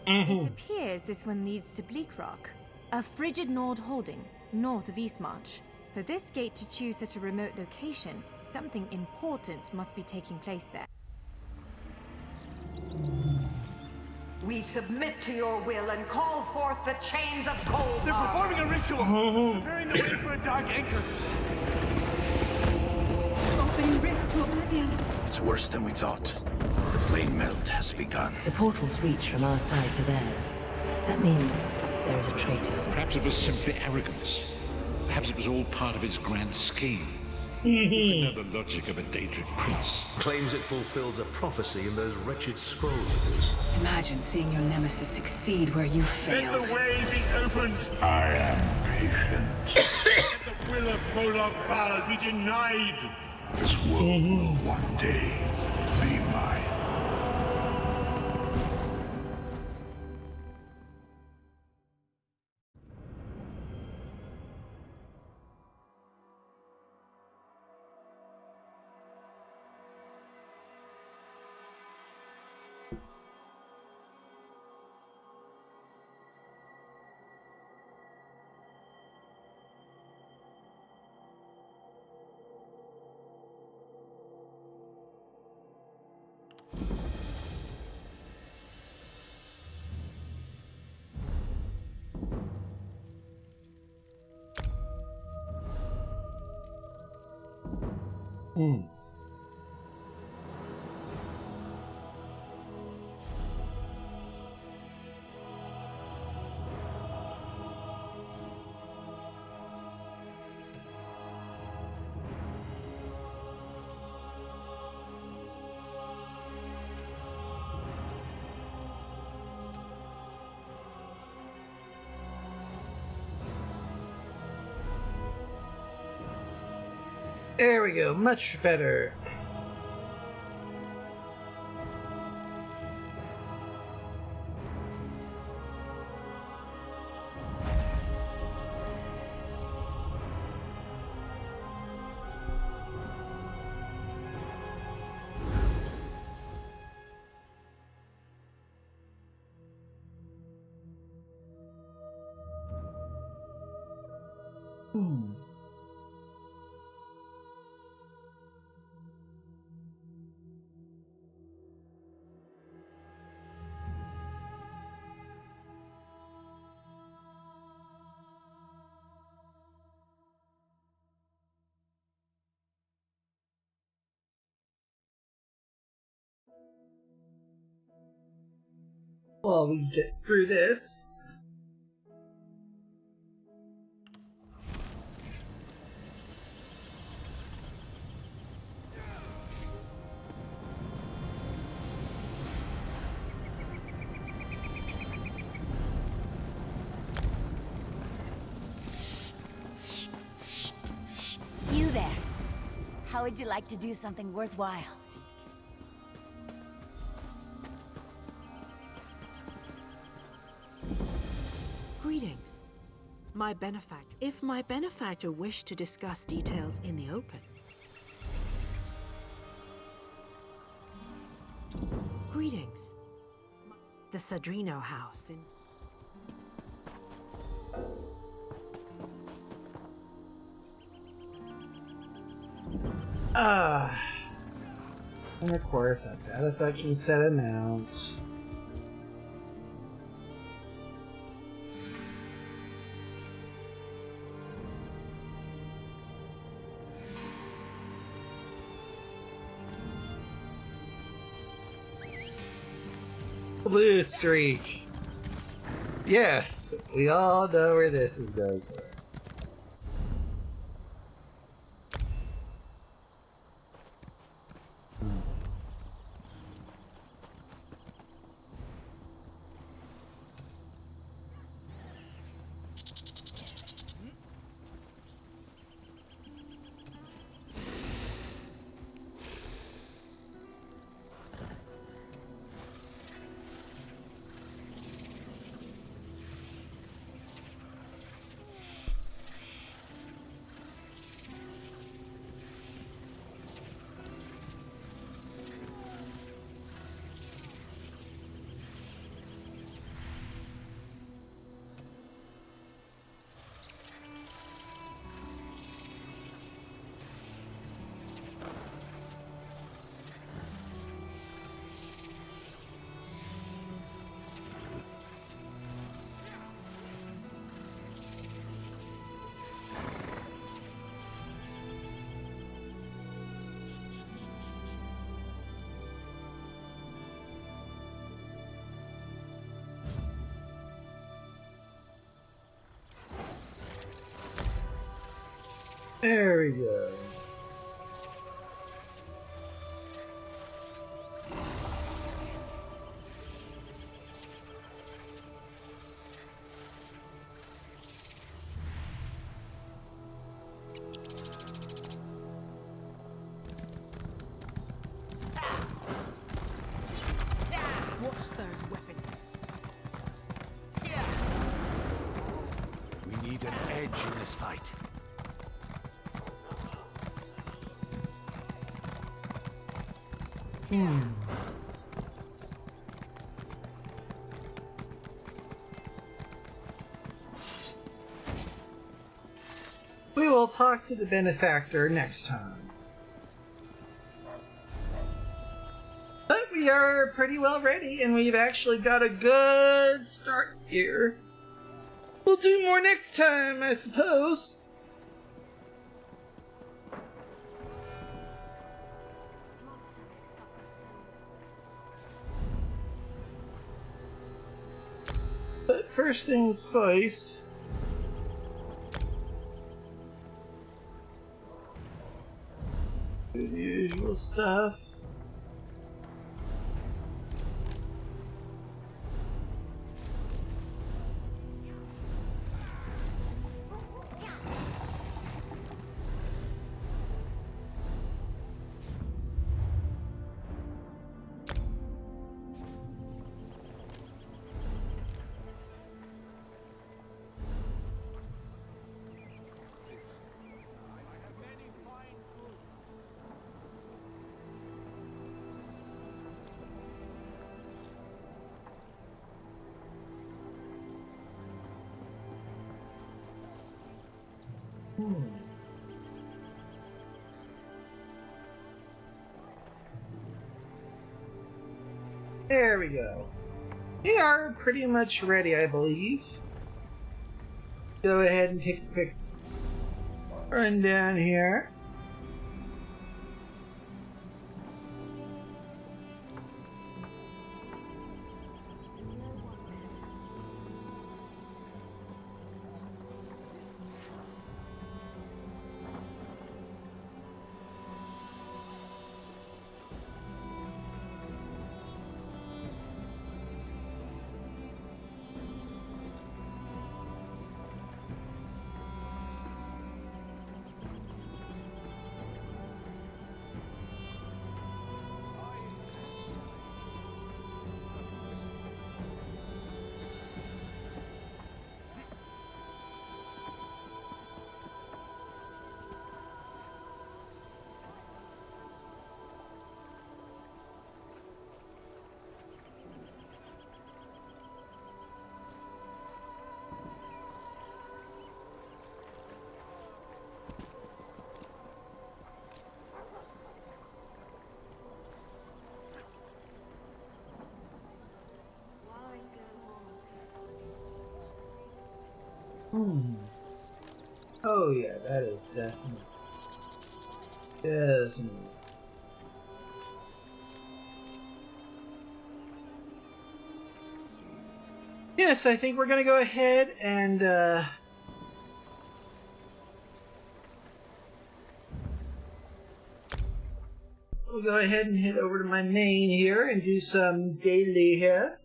It appears this one leads to Bleak Rock, a frigid Nord holding, north of Eastmarch. For this gate to choose such a remote location, something important must be taking place there. We submit to your will and call forth the chains of cold. They're performing a ritual! Preparing the way for a dark anchor! Opening rift to oblivion. It's worse than we thought. The plane melt has begun. The portals reach from our side to theirs. That means there is a traitor. Perhaps it was simply arrogance. Perhaps it was all part of his grand scheme. Who can know the logic of a Daedric prince? Claims it fulfills a prophecy in those wretched scrolls of his. Imagine seeing your nemesis succeed where you failed. Let the way be opened! I am patient. Let the will of Prologue Val be denied! This world will one day be mine. There we go, much better. Well, we get through this. You there. How would you like to do something worthwhile? Greetings. My benefactor. If my benefactor wished to discuss details in the open. Greetings. The Sadrino house in... And of course, I've got a fucking set amount. Blue streak. Yes, we all know where this is going. There we go. Watch those weapons. We need an edge in this fight. We will talk to the benefactor next time. But we are pretty well ready, and we've actually got a good start here. We'll do more next time, I suppose. But first things first. Do the usual stuff. There we go. We are pretty much ready, I believe. Go ahead and take a quick run down here. Oh yeah, that is definitely. Yes, I think we're gonna go ahead and we'll go ahead and head over to my main here and do some daily here.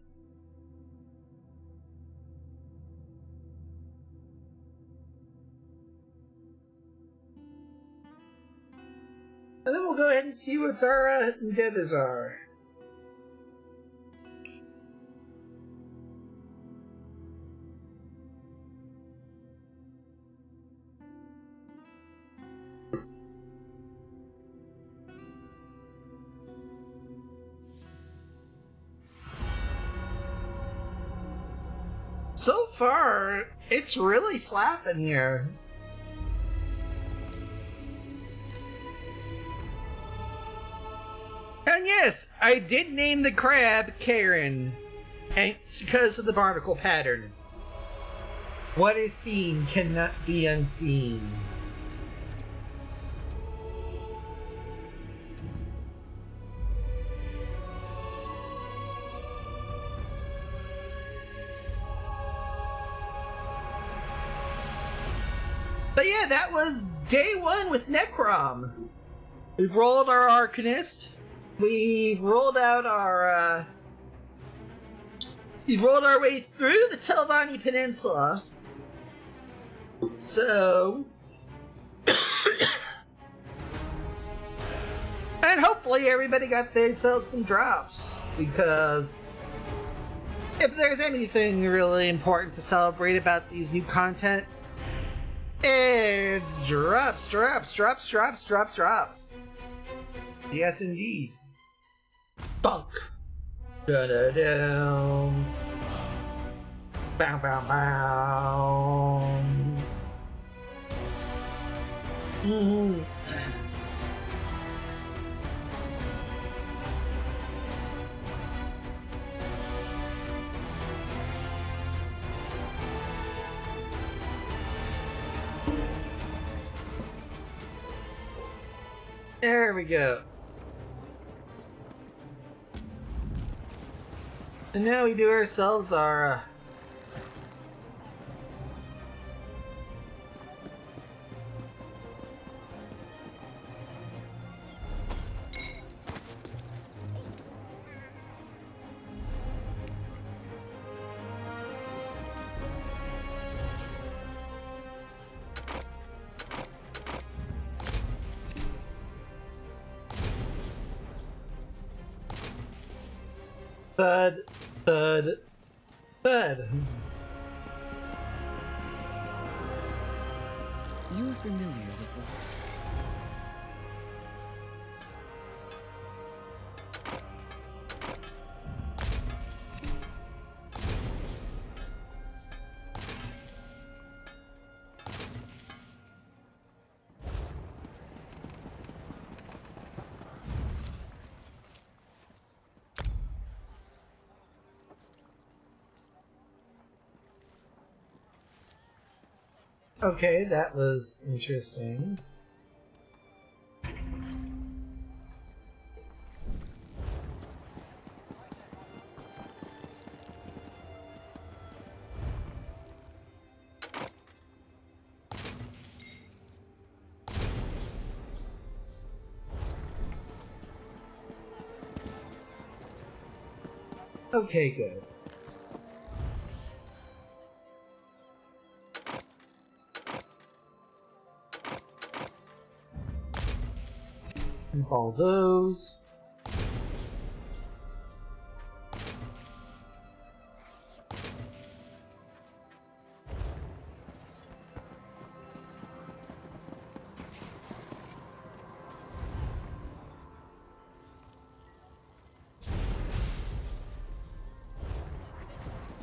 And then we'll go ahead and see what our endeavors are. So far, it's really slapping here. And yes, I did name the crab Karen, and it's because of the barnacle pattern. What is seen cannot be unseen. But yeah, that was day one with Necrom. We've rolled our Arcanist. We've rolled out our, we've rolled our way through the Telvanni Peninsula. So... and hopefully everybody got themselves some drops, because if there's anything really important to celebrate about these new content, it's drops. Yes, indeed. Bunk. Da-da-down. Bow, bow, bow. Mm-hmm. There we go. And now we do ourselves our thud. You're familiar with the... Okay, that was interesting. Okay, good. Dump all those.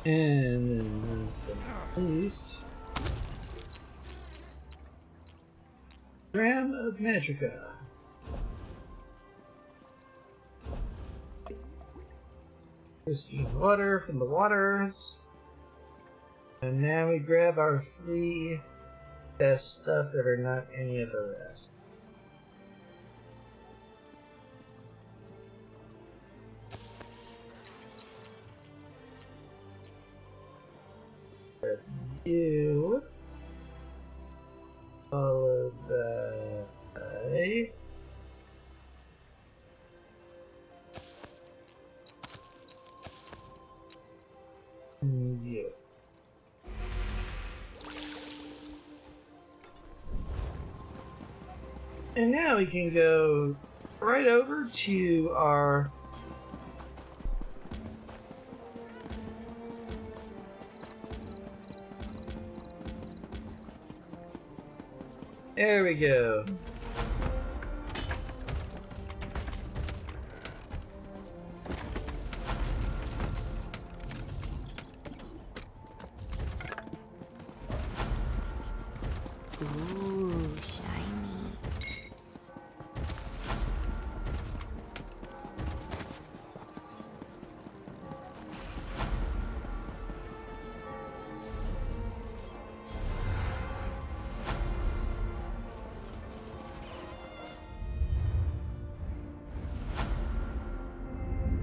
And then last but not least, Dram of Magica. Pristine water from the waters. And now we grab our 3 best stuff that are not any of the rest. You followed by you. And now we can go right over to our there we go. Ooh, shiny.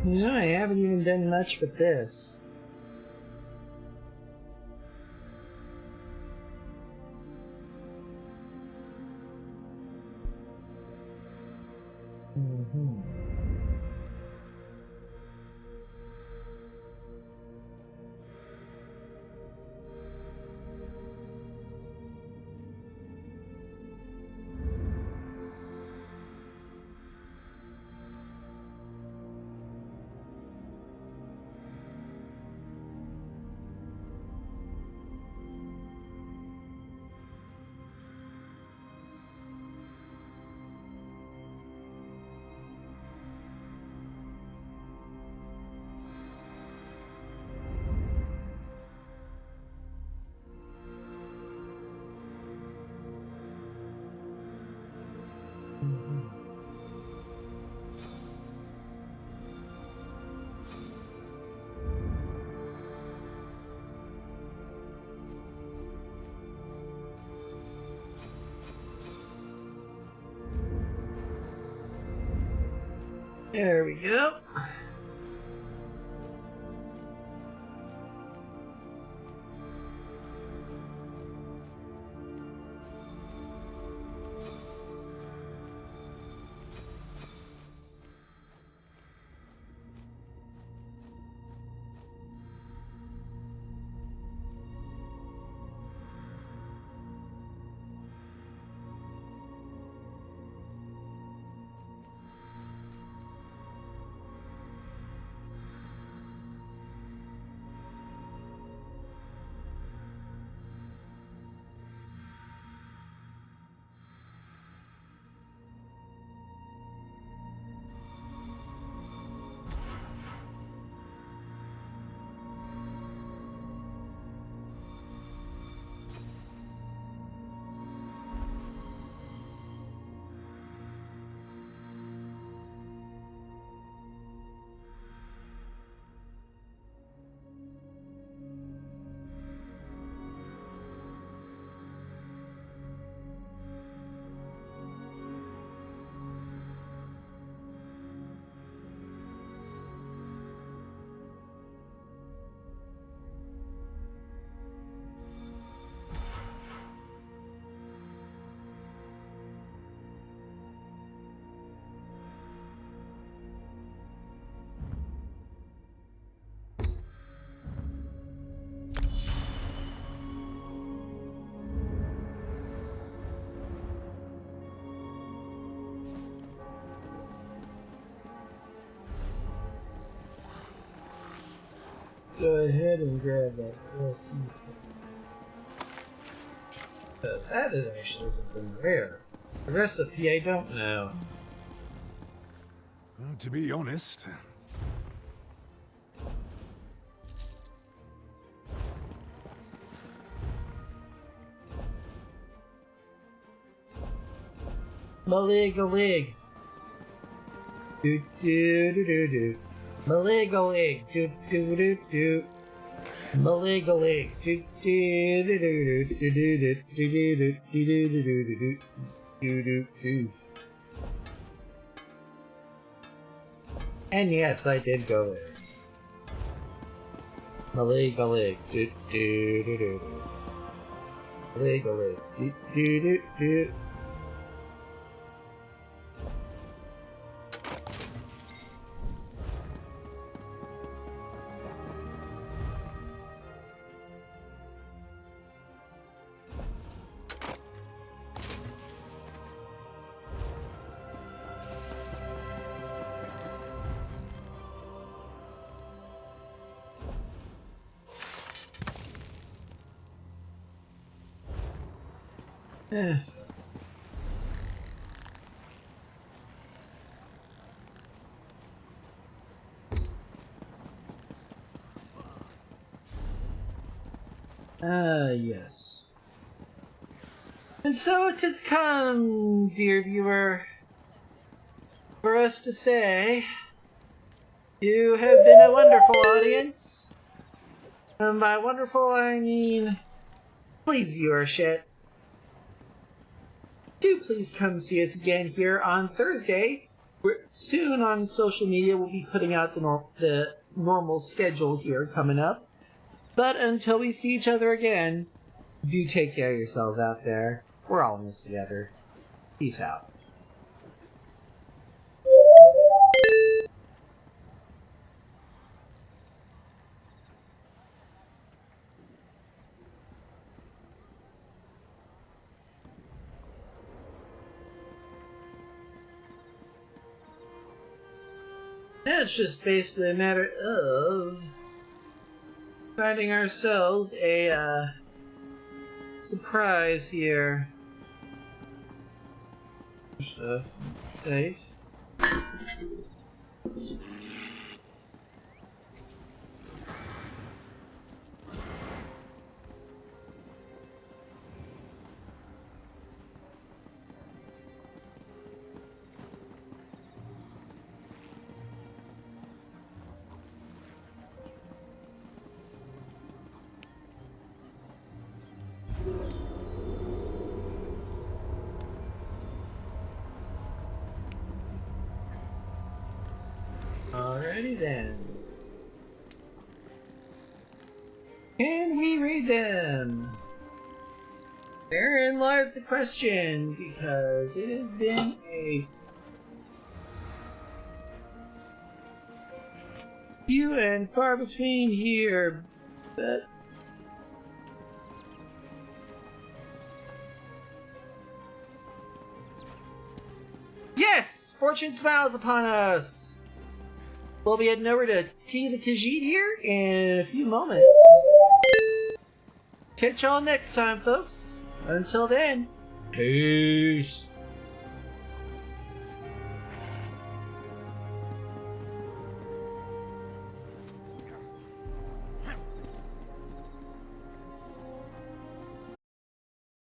No, I haven't even done much with this. There we go. go ahead and grab that ESO. Because that is actually something rare. The recipe I don't know. Well, to be honest... Maligalig. Do do do do do. Maligalig. Do do do do. Maligalig. Do do do do do do do do do do do do do. And yes, I did go there. Maligalig. Do do do do. Maligalig. Do do do do. Yes. And so it has come, dear viewer, for us to say, you have been a wonderful audience. And by wonderful, I mean, please view our shit. Do please come see us again here on Thursday. Soon on social media, we'll be putting out the normal schedule here coming up. But until we see each other again, do take care of yourselves out there. We're all in this together. Peace out. Now it's just basically a matter of finding ourselves a surprise here. Safe. Alrighty then. Can we read them? Therein lies the question, because it has been a few and far between here, but yes! Fortune smiles upon us! We'll be heading over to T the Khajiit here in a few moments. Catch y'all next time, folks. Until then, peace.